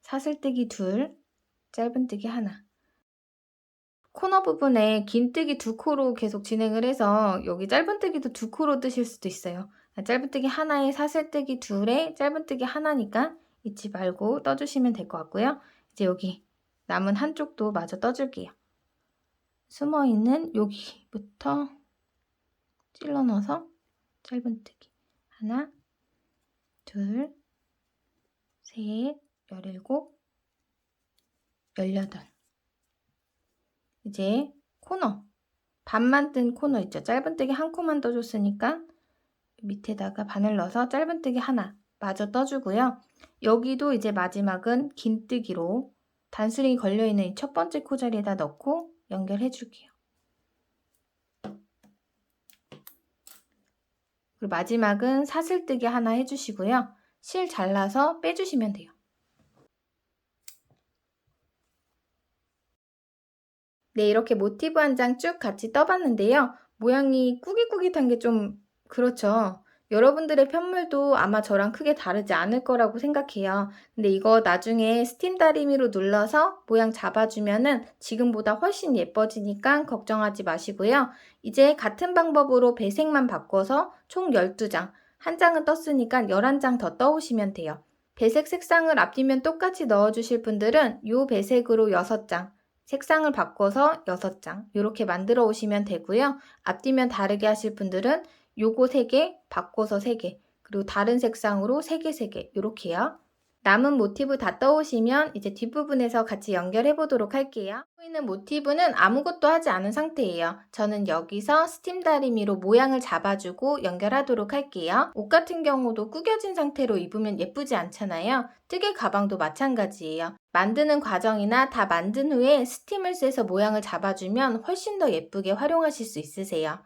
사슬뜨기 둘, 짧은뜨기 하나. 코너 부분에 긴뜨기 2코로 계속 진행을 해서 여기 짧은뜨기도 2코로 뜨실 수도 있어요. 짧은뜨기 하나에 사슬뜨기 둘에 짧은뜨기 하나니까 잊지 말고 떠주시면 될 것 같고요. 이제 여기 남은 한쪽도 마저 떠줄게요. 숨어있는 여기부터 찔러 넣어서 짧은뜨기 하나, 둘, 셋, 17, 18. 이제 코너 반만 뜬 코너 있죠. 짧은뜨기 한 코만 떠줬으니까 밑에다가 바늘 넣어서 짧은뜨기 하나 마저 떠주고요. 여기도 이제 마지막은 긴뜨기로 단스링이 걸려있는 이 첫 번째 코 자리에다 넣고 연결해 줄게요. 그리고 마지막은 사슬뜨기 하나 해주시고요. 실 잘라서 빼주시면 돼요. 네, 이렇게 모티브 한 장 쭉 같이 떠봤는데요. 모양이 꾸깃꾸깃한 게 좀 그렇죠. 여러분들의 편물도 아마 저랑 크게 다르지 않을 거라고 생각해요. 근데 이거 나중에 스팀 다리미로 눌러서 모양 잡아주면은 지금보다 훨씬 예뻐지니까 걱정하지 마시고요. 이제 같은 방법으로 배색만 바꿔서 총 12장, 한 장은 떴으니까 11장 더 떠오시면 돼요. 배색 색상을 앞뒤면 똑같이 넣어주실 분들은 이 배색으로 6장, 색상을 바꿔서 6장 이렇게 만들어 오시면 되고요. 앞뒤면 다르게 하실 분들은 요거 3개, 바꿔서 3개, 그리고 다른 색상으로 3개, 3개 이렇게요. 남은 모티브 다 떠오시면 이제 뒷부분에서 같이 연결해 보도록 할게요. 보이는 모티브는 아무것도 하지 않은 상태예요. 저는 여기서 스팀 다리미로 모양을 잡아주고 연결하도록 할게요. 옷 같은 경우도 구겨진 상태로 입으면 예쁘지 않잖아요. 뜨개 가방도 마찬가지예요. 만드는 과정이나 다 만든 후에 스팀을 쐬서 모양을 잡아주면 훨씬 더 예쁘게 활용하실 수 있으세요.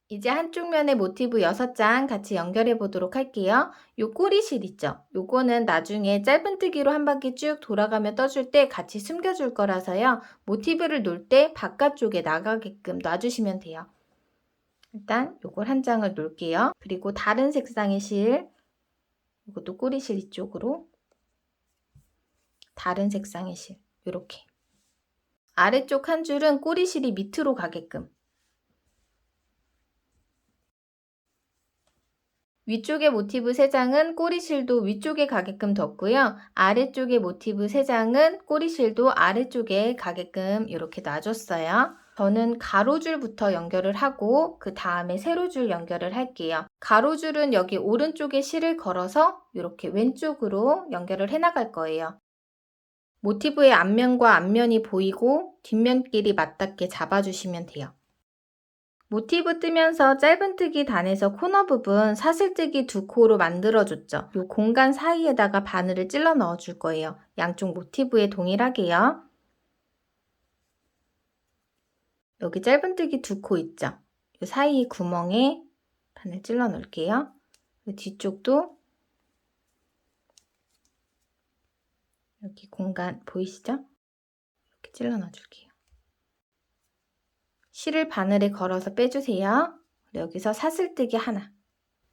이제 한쪽 면에 모티브 6장 같이 연결해 보도록 할게요. 요 꼬리실 있죠? 요거는 나중에 짧은뜨기로 한 바퀴 쭉 돌아가며 떠줄 때 같이 숨겨줄 거라서요. 모티브를 놓을 때 바깥쪽에 나가게끔 놔주시면 돼요. 일단 요걸 한 장을 놓을게요. 그리고 다른 색상의 실, 이것도 꼬리실 이쪽으로 다른 색상의 실, 요렇게 아래쪽 한 줄은 꼬리실이 밑으로 가게끔 위쪽의 모티브 3장은 꼬리실도 위쪽에 가게끔 뒀고요. 아래쪽의 모티브 3장은 꼬리실도 아래쪽에 가게끔 이렇게 놔줬어요. 저는 가로줄부터 연결을 하고 그 다음에 세로줄 연결을 할게요. 가로줄은 여기 오른쪽에 실을 걸어서 이렇게 왼쪽으로 연결을 해 나갈 거예요. 모티브의 앞면과 앞면이 보이고 뒷면끼리 맞닿게 잡아주시면 돼요. 모티브 뜨면서 짧은뜨기 단에서 코너 부분 사슬뜨기 2코로 만들어줬죠. 이 공간 사이에다가 바늘을 찔러 넣어줄 거예요. 양쪽 모티브에 동일하게요. 여기 짧은뜨기 2코 있죠? 이 사이 구멍에 바늘 찔러 넣을게요. 뒤쪽도 여기 공간 보이시죠? 이렇게 찔러 넣어줄게요. 실을 바늘에 걸어서 빼주세요. 여기서 사슬뜨기 하나.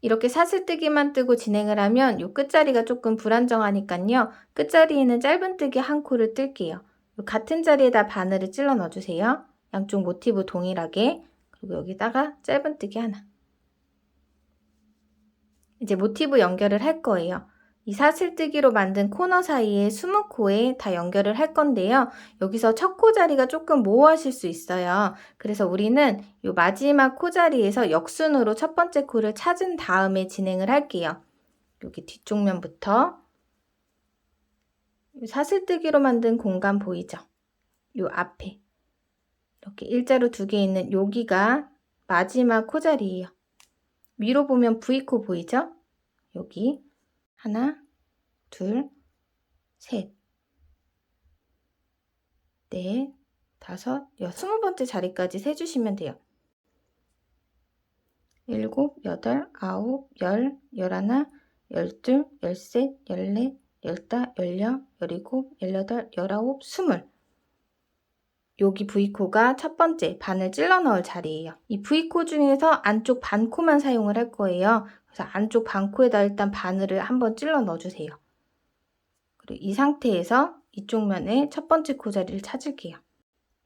이렇게 사슬뜨기만 뜨고 진행을 하면 이 끝자리가 조금 불안정하니까요. 끝자리에는 짧은뜨기 1코를 뜰게요. 같은 자리에다 바늘을 찔러 넣어주세요. 양쪽 모티브 동일하게. 그리고 여기다가 짧은뜨기 하나. 이제 모티브 연결을 할 거예요. 이 사슬뜨기로 만든 코너 사이에 20코에 다 연결을 할 건데요. 여기서 첫 코 자리가 조금 모호하실 수 있어요. 그래서 우리는 이 마지막 코 자리에서 역순으로 첫 번째 코를 찾은 다음에 진행을 할게요. 여기 뒤쪽 면부터 이 사슬뜨기로 만든 공간 보이죠? 이 앞에 이렇게 일자로 2개 있는 여기가 마지막 코 자리예요. 위로 보면 V코 보이죠? 여기 하나, 둘, 셋, 넷, 다섯, 20번째 자리까지 세주시면 돼요. 7, 8, 9, 10, 11, 12, 13, 14, 15, 16, 17, 18, 19, 20. 여기 V코가 첫 번째 바늘 찔러 넣을 자리예요. 이 V코 중에서 안쪽 반코만 사용을 할 거예요. 그래서 안쪽 반코에다 일단 바늘을 한번 찔러 넣어주세요. 그리고 이 상태에서 이쪽 면에 첫 번째 코 자리를 찾을게요.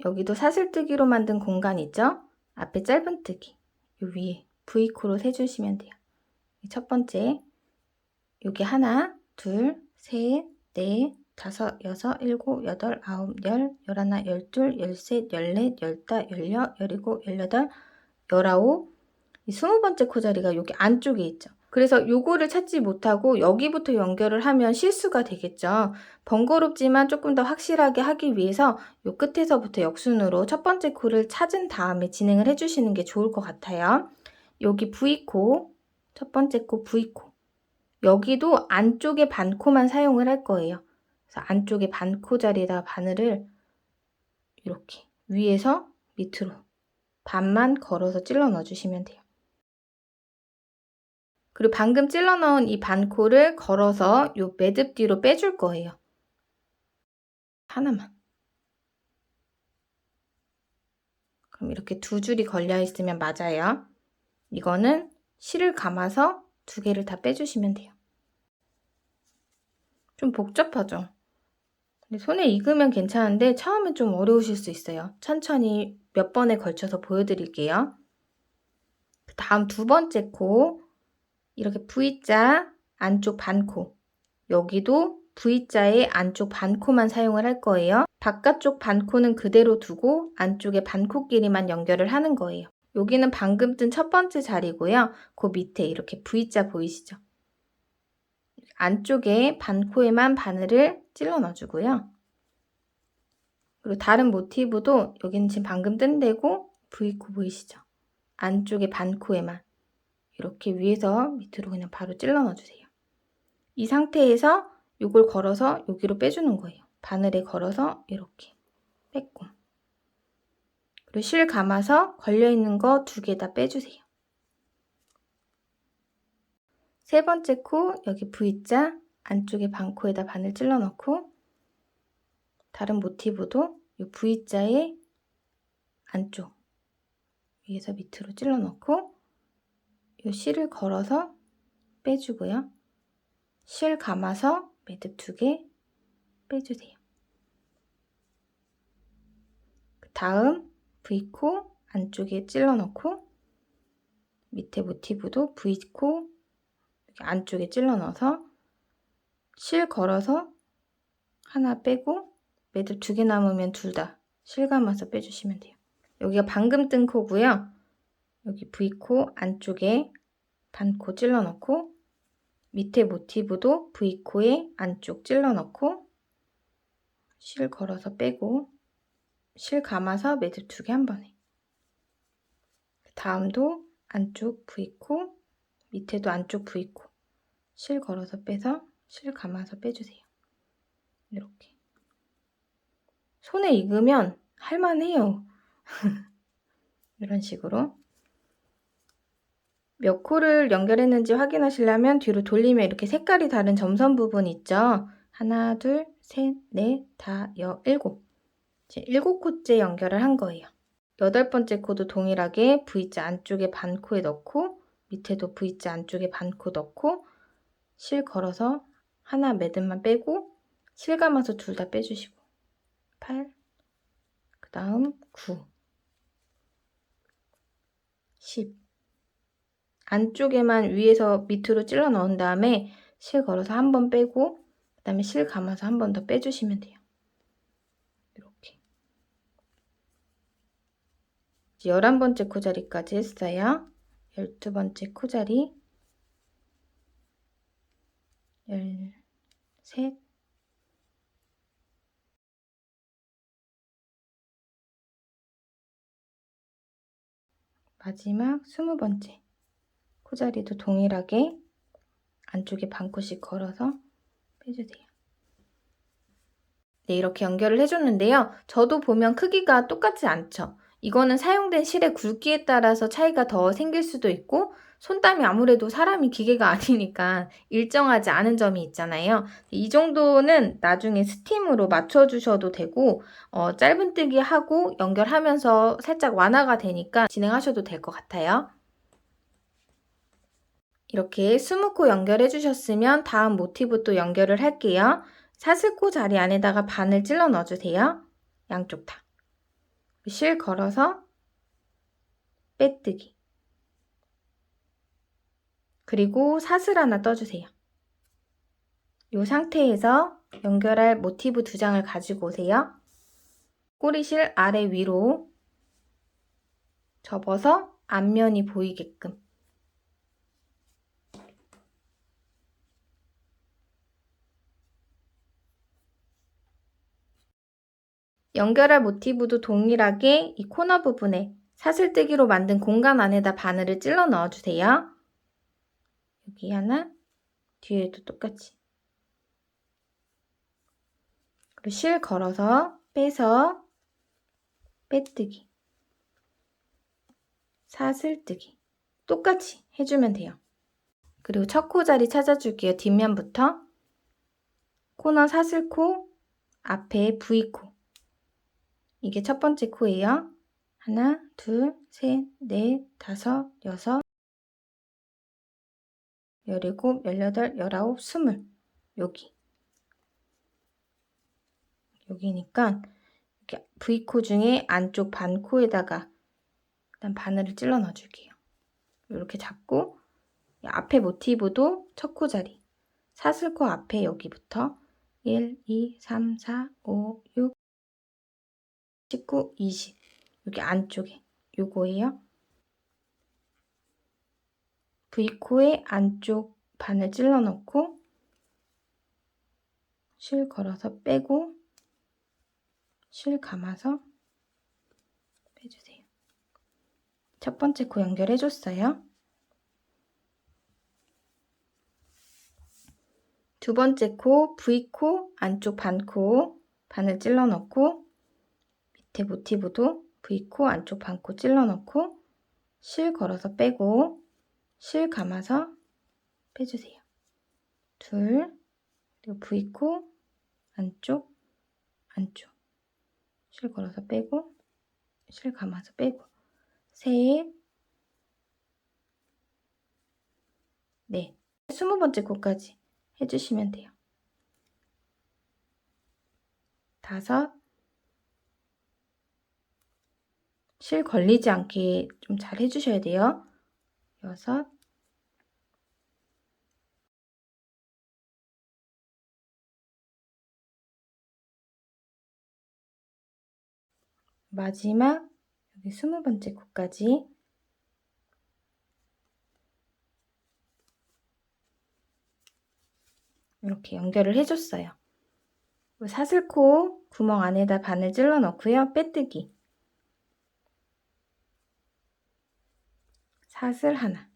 여기도 사슬뜨기로 만든 공간 있죠? 앞에 짧은뜨기, 요 위에 V코로 세주시면 돼요. 첫 번째, 여기 하나, 둘, 셋, 넷, 다섯, 여섯, 일곱, 여덟, 아홉, 열, 열하나, 열둘, 열셋, 열넷, 열다, 열여, 열일곱, 열여덟, 열아홉, 이 20번째 코 자리가 여기 안쪽에 있죠. 그래서 요거를 찾지 못하고 여기부터 연결을 하면 실수가 되겠죠. 번거롭지만 조금 더 확실하게 하기 위해서 요 끝에서부터 역순으로 첫 번째 코를 찾은 다음에 진행을 해주시는 게 좋을 것 같아요. 여기 V코, 첫 번째 코 V코. 여기도 안쪽에 반코만 사용을 할 거예요. 그래서 안쪽에 반코 자리에다 바늘을 이렇게 위에서 밑으로 반만 걸어서 찔러 넣어주시면 돼요. 그리고 방금 찔러 넣은 이 반코를 걸어서 요 매듭 뒤로 빼줄 거예요. 하나만. 그럼 이렇게 2줄이 걸려 있으면 맞아요. 이거는 실을 감아서 2개를 다 빼주시면 돼요. 좀 복잡하죠? 근데 손에 익으면 괜찮은데 처음엔 좀 어려우실 수 있어요. 천천히 몇 번에 걸쳐서 보여드릴게요. 다음 2번째 코, 이렇게 V자 안쪽 반코, 여기도 V자의 안쪽 반코만 사용을 할 거예요. 바깥쪽 반코는 그대로 두고 안쪽에 반코끼리만 연결을 하는 거예요. 여기는 방금 뜬 첫 번째 자리고요. 그 밑에 이렇게 V자 보이시죠? 안쪽에 반코에만 바늘을 찔러 넣어주고요. 그리고 다른 모티브도 여기는 지금 방금 뜬 데고 V코 보이시죠? 안쪽에 반코에만 이렇게 위에서 밑으로 그냥 바로 찔러 넣어주세요. 이 상태에서 이걸 걸어서 여기로 빼주는 거예요. 바늘에 걸어서 이렇게 뺐고, 그리고 실 감아서 걸려있는 거 2개 다 빼주세요. 세 번째 코 여기 V자 안쪽에 반코에다 바늘 찔러 넣고, 다른 모티브도 이 V자의 안쪽 위에서 밑으로 찔러 넣고 이 실을 걸어서 빼주고요. 실 감아서 매듭 2개 빼주세요. 다음 V코 안쪽에 찔러 넣고 밑에 모티브도 V코 안쪽에 찔러 넣어서 실 걸어서 하나 빼고 매듭 2개 남으면 둘 다 실 감아서 빼주시면 돼요. 여기가 방금 뜬 코고요. 여기 V코 안쪽에 반코 찔러 넣고 밑에 모티브도 V코에 안쪽 찔러 넣고 실 걸어서 빼고 실 감아서 매듭 2개 한 번에. 다음도 안쪽 V코 밑에도 안쪽 V코 실 걸어서 빼서 실 감아서 빼주세요. 이렇게 손에 익으면 할만해요. 이런 식으로 몇 코를 연결했는지 확인하시려면 뒤로 돌리면 이렇게 색깔이 다른 점선 부분 있죠. 하나, 둘, 셋, 넷, 다, 일곱. 이제 7코째 연결을 한 거예요. 8번째 코도 동일하게 V자 안쪽에 반코에 넣고 밑에도 V자 안쪽에 반코 넣고 실 걸어서 하나 매듭만 빼고 실 감아서 둘 다 빼주시고 8, 그 다음 9, 10 안쪽에만 위에서 밑으로 찔러 넣은 다음에 실 걸어서 한 번 빼고 그 다음에 실 감아서 한 번 더 빼주시면 돼요. 이렇게 11번째 코자리까지 했어요. 12번째 코자리 13 마지막 20번째 코자리도 동일하게 안쪽에 반코씩 걸어서 빼주세요. 네, 이렇게 연결을 해줬는데요. 저도 보면 크기가 똑같지 않죠. 이거는 사용된 실의 굵기에 따라서 차이가 더 생길 수도 있고 손땀이 아무래도 사람이 기계가 아니니까 일정하지 않은 점이 있잖아요. 이 정도는 나중에 스팀으로 맞춰주셔도 되고 짧은뜨기 하고 연결하면서 살짝 완화가 되니까 진행하셔도 될 것 같아요. 이렇게 20코 연결해 주셨으면 다음 모티브 또 연결을 할게요. 사슬코 자리 안에다가 반을 찔러 넣어주세요. 양쪽 다. 실 걸어서 빼뜨기. 그리고 사슬 하나 떠주세요. 이 상태에서 연결할 모티브 2장을 가지고 오세요. 꼬리실 아래 위로 접어서 앞면이 보이게끔. 연결할 모티브도 동일하게 이 코너 부분에 사슬뜨기로 만든 공간 안에다 바늘을 찔러 넣어주세요. 여기 하나, 뒤에도 똑같이. 그리고 실 걸어서 빼서 빼뜨기, 사슬뜨기 똑같이 해주면 돼요. 그리고 첫 코 자리 찾아줄게요. 뒷면부터 코너 사슬코 앞에 V코 이게 첫 번째 코예요. 하나, 둘, 셋, 넷, 다섯, 여섯, 17, 18, 19, 20 여기니까 이렇게 V코 중에 안쪽 반코에다가 일단 바늘을 찔러 넣어줄게요. 이렇게 잡고 앞에 모티브도 첫 코 자리 사슬코 앞에 여기부터 1, 2, 3, 4, 5, 6, 19, 20 여기 안쪽에 요거예요. V코의 안쪽 반을 찔러 넣고 실 걸어서 빼고 실 감아서 빼주세요. 첫 번째 코 연결해줬어요. 두 번째 코 V코 안쪽 반코 바늘 찔러 넣고 밑에 모티브도 V코 안쪽 반코 찔러 넣고 실 걸어서 빼고 실 감아서 빼주세요. 둘, 그리고 V코 안쪽 실 걸어서 빼고 실 감아서 빼고 셋, 넷, 20번째 코까지 해주시면 돼요. 다섯, 실 걸리지 않게 좀 잘 해주셔야 돼요. 여섯, 마지막 여기 20번째 코까지 이렇게 연결을 해줬어요. 사슬코 구멍 안에다 바늘 찔러 넣고요. 빼뜨기. 사슬 하나.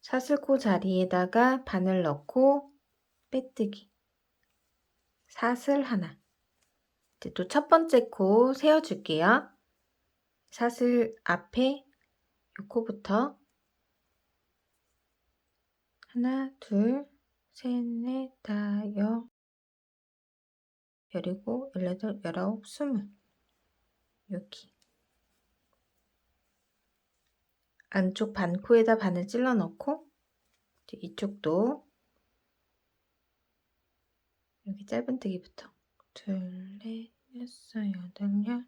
사슬코 자리에다가 바늘 넣고 빼뜨기. 사슬 하나. 이제 또 첫 번째 코 세워줄게요. 사슬 앞에 요 코부터 하나, 둘, 셋, 넷, 다, 여, 열이고, 열여덟, 열아홉, 스물. 여기. 안쪽 반코에다 바늘 찔러 넣고, 이쪽도 여기 짧은뜨기부터 둘, 넷, 여섯, 여덟, 열,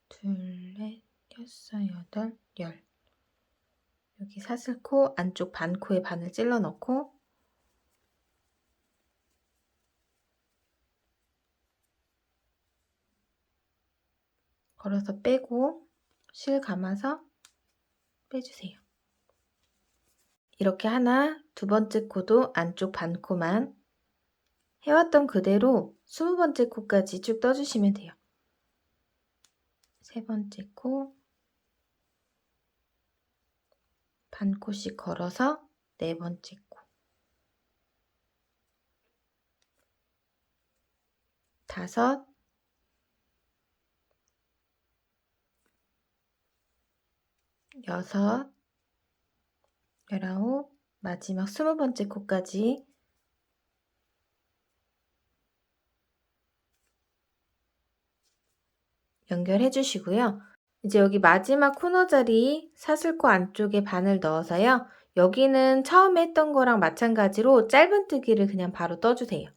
둘, 넷, 여섯, 여덟, 열. 여기 사슬코 안쪽 반코에 바늘 찔러 넣고 걸어서 빼고 실 감아서 빼주세요. 이렇게 하나, 두 번째 코도 안쪽 반코만 해왔던 그대로 20번째 코까지 쭉 떠주시면 돼요. 세 번째 코 반코씩 걸어서 네 번째 코 다섯 여섯 열아홉 마지막 20번째 코까지 연결해 주시고요. 이제 여기 마지막 코너 자리 사슬코 안쪽에 바늘 넣어서요. 여기는 처음에 했던 거랑 마찬가지로 짧은뜨기를 그냥 바로 떠주세요.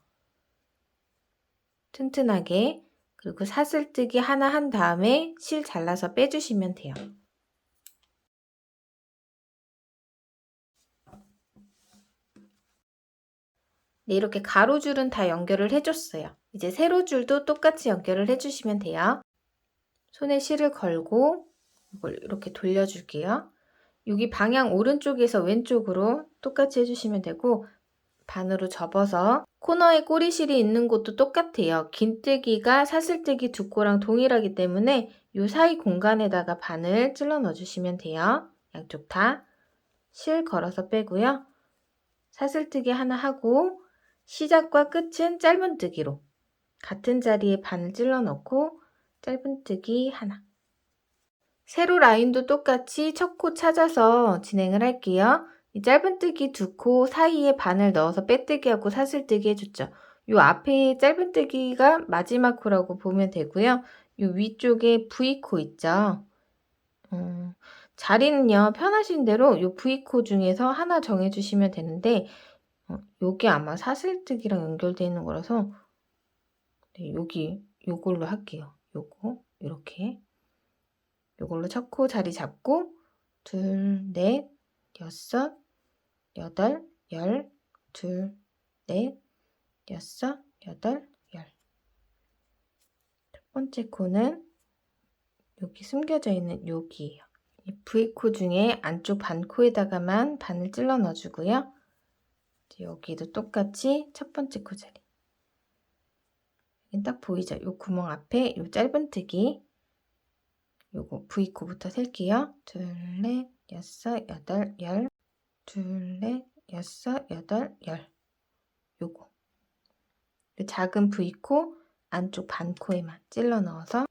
튼튼하게. 그리고 사슬뜨기 하나 한 다음에 실 잘라서 빼주시면 돼요. 네, 이렇게 가로줄은 다 연결을 해줬어요. 이제 세로줄도 똑같이 연결을 해주시면 돼요. 손에 실을 걸고 이걸 이렇게 돌려줄게요. 여기 방향 오른쪽에서 왼쪽으로 똑같이 해주시면 되고 반으로 접어서 코너에 꼬리실이 있는 곳도 똑같아요. 긴뜨기가 사슬뜨기 두 코랑 동일하기 때문에 이 사이 공간에다가 바늘 찔러 넣어주시면 돼요. 양쪽 다 실 걸어서 빼고요. 사슬뜨기 하나 하고 시작과 끝은 짧은뜨기로 같은 자리에 바늘 찔러 넣고 짧은뜨기 하나. 세로 라인도 똑같이 첫 코 찾아서 진행을 할게요. 이 짧은뜨기 두 코 사이에 바늘 넣어서 빼뜨기하고 사슬뜨기 해줬죠. 요 앞에 짧은뜨기가 마지막 코라고 보면 되고요. 요 위쪽에 V코 있죠. 자리는요 편하신 대로 요 V코 중에서 하나 정해주시면 되는데 요게 아마 사슬뜨기랑 연결되어 있는 거라서 네, 여기 요걸로 할게요. 요거 이렇게 요걸로 첫 코 자리 잡고 둘, 넷, 여섯, 여덟, 열, 둘, 넷, 여섯, 여덟, 열. 첫 번째 코는 여기 숨겨져 있는 여기예요. 이 V코 중에 안쪽 반코에다가만 바늘 찔러 넣어주고요. 여기도 똑같이 첫 번째 코 자리. 딱 보이죠? 요 구멍 앞에 요 짧은뜨기 요거 V코부터 셀게요. 둘, 넷, 여섯, 여덟, 열. 둘, 넷, 여섯, 여덟, 열. 요거. 작은 V코 안쪽 반코에만 찔러 넣어서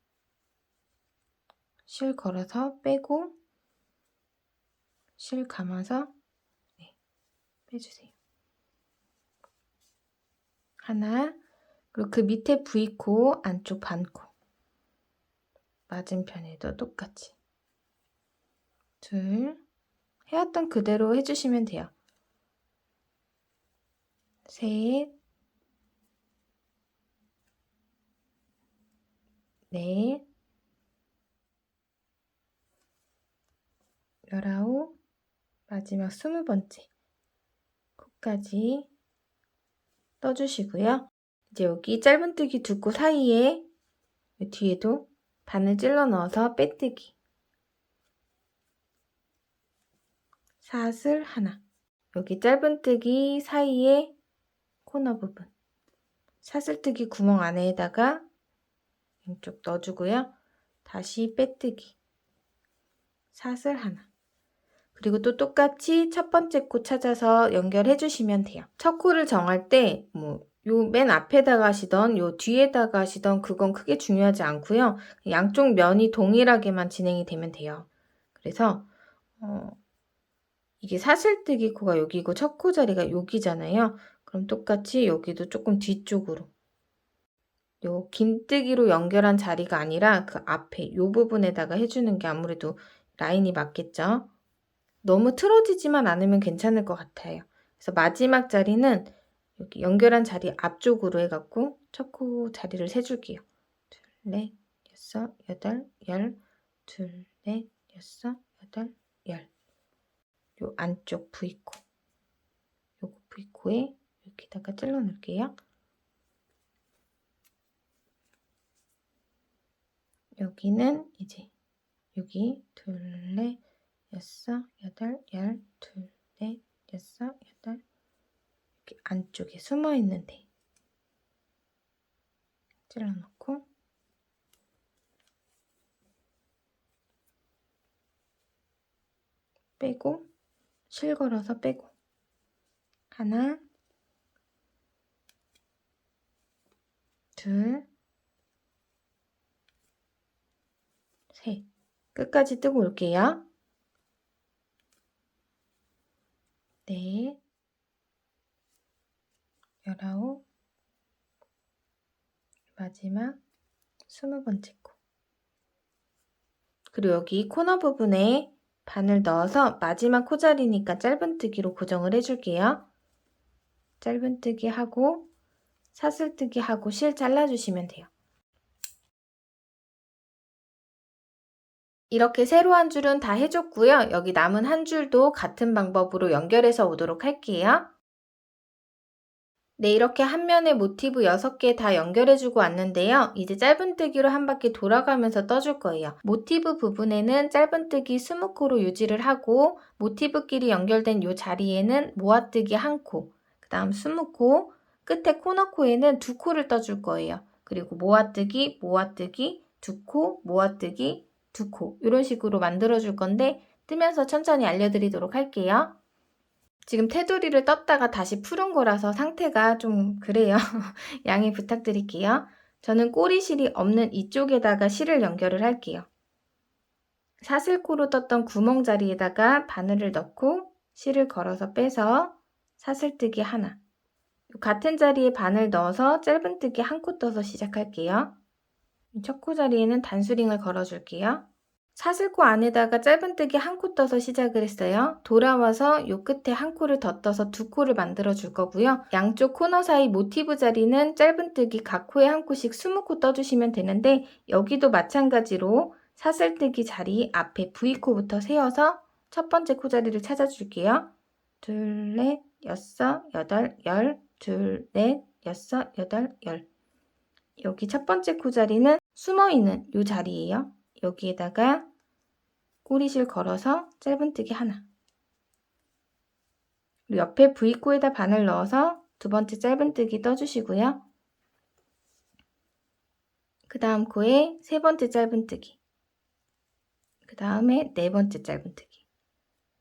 실 걸어서 빼고 실 감아서 네, 빼주세요. 하나, 그리고 그 밑에 V코 안쪽 반코 맞은편에도 똑같이 둘, 해왔던 그대로 해주시면 돼요. 셋, 넷, 19, 마지막 20번째 코까지 떠주시고요. 이제 여기 짧은뜨기 두 코 사이에 뒤에도 바늘 찔러 넣어서 빼뜨기 사슬 하나, 여기 짧은뜨기 사이에 코너 부분 사슬뜨기 구멍 안에다가 왼쪽 넣어주고요. 다시 빼뜨기 사슬 하나, 그리고 또 똑같이 첫 번째 코 찾아서 연결해 주시면 돼요. 첫 코를 정할 때 요 맨 앞에다가 하시던 요 뒤에다가 하시던 그건 크게 중요하지 않고요. 양쪽 면이 동일하게만 진행이 되면 돼요. 그래서 이게 사슬뜨기 코가 여기고 첫 코 자리가 여기잖아요. 그럼 똑같이 여기도 조금 뒤쪽으로 요 긴뜨기로 연결한 자리가 아니라 그 앞에 요 부분에다가 해주는 게 아무래도 라인이 맞겠죠. 너무 틀어지지만 않으면 괜찮을 것 같아요. 그래서 마지막 자리는 여기 연결한 자리 앞쪽으로 해갖고 첫 코 자리를 세줄게요. 둘, 넷, 여섯, 여덟, 열, 둘, 넷, 여섯, 여덟, 열. 요 안쪽 V코, 요거 V코에 여기다가 찔러 넣을게요. 여기는 이제 여기 둘, 넷, 여섯, 여덟, 열, 둘, 넷, 여섯, 여덟, 이렇게 안쪽에 숨어 있는데 찔러 넣고 빼고 실 걸어서 빼고 하나, 둘, 셋. 끝까지 뜨고 올게요. 넷, 19, 마지막 20번째 코. 그리고 여기 코너 부분에 바늘 넣어서 마지막 코자리니까 짧은뜨기로 고정을 해줄게요. 짧은뜨기 하고 사슬뜨기 하고 실 잘라주시면 돼요. 이렇게 세로 한 줄은 다 해줬고요. 여기 남은 한 줄도 같은 방법으로 연결해서 오도록 할게요. 네, 이렇게 한 면에 모티브 6개 다 연결해주고 왔는데요. 이제 짧은뜨기로 한 바퀴 돌아가면서 떠줄 거예요. 모티브 부분에는 짧은뜨기 20코로 유지를 하고 모티브끼리 연결된 이 자리에는 모아뜨기 1코, 그 다음 20코, 끝에 코너코에는 2코를 떠줄 거예요. 그리고 모아뜨기, 모아뜨기, 2코, 모아뜨기, 2코 이런 식으로 만들어줄 건데 뜨면서 천천히 알려드리도록 할게요. 지금 테두리를 떴다가 다시 푸른 거라서 상태가 좀 그래요. 양해 부탁드릴게요. 저는 꼬리실이 없는 이쪽에다가 실을 연결을 할게요. 사슬코로 떴던 구멍 자리에다가 바늘을 넣고 실을 걸어서 빼서 사슬뜨기 하나, 같은 자리에 바늘 넣어서 짧은뜨기 1코 떠서 시작할게요. 첫 코 자리에는 단수링을 걸어줄게요. 사슬코 안에다가 짧은뜨기 1코 떠서 시작을 했어요. 돌아와서 요 끝에 1코를 더 떠서 2코를 만들어 줄 거고요. 양쪽 코너 사이 모티브 자리는 짧은뜨기 각 코에 1코씩 20코 떠주시면 되는데 여기도 마찬가지로 사슬뜨기 자리 앞에 V코부터 세워서 첫 번째 코 자리를 찾아줄게요. 둘, 넷, 여섯, 여덟, 열, 둘, 넷, 여섯, 여덟, 열. 여기 첫 번째 코 자리는 숨어있는 요 자리예요. 여기에다가 꼬리실 걸어서 짧은뜨기 하나, 그리고 옆에 V코에다 바늘 넣어서 두 번째 짧은뜨기 떠주시고요. 그 다음 코에 세 번째 짧은뜨기, 그 다음에 네 번째 짧은뜨기.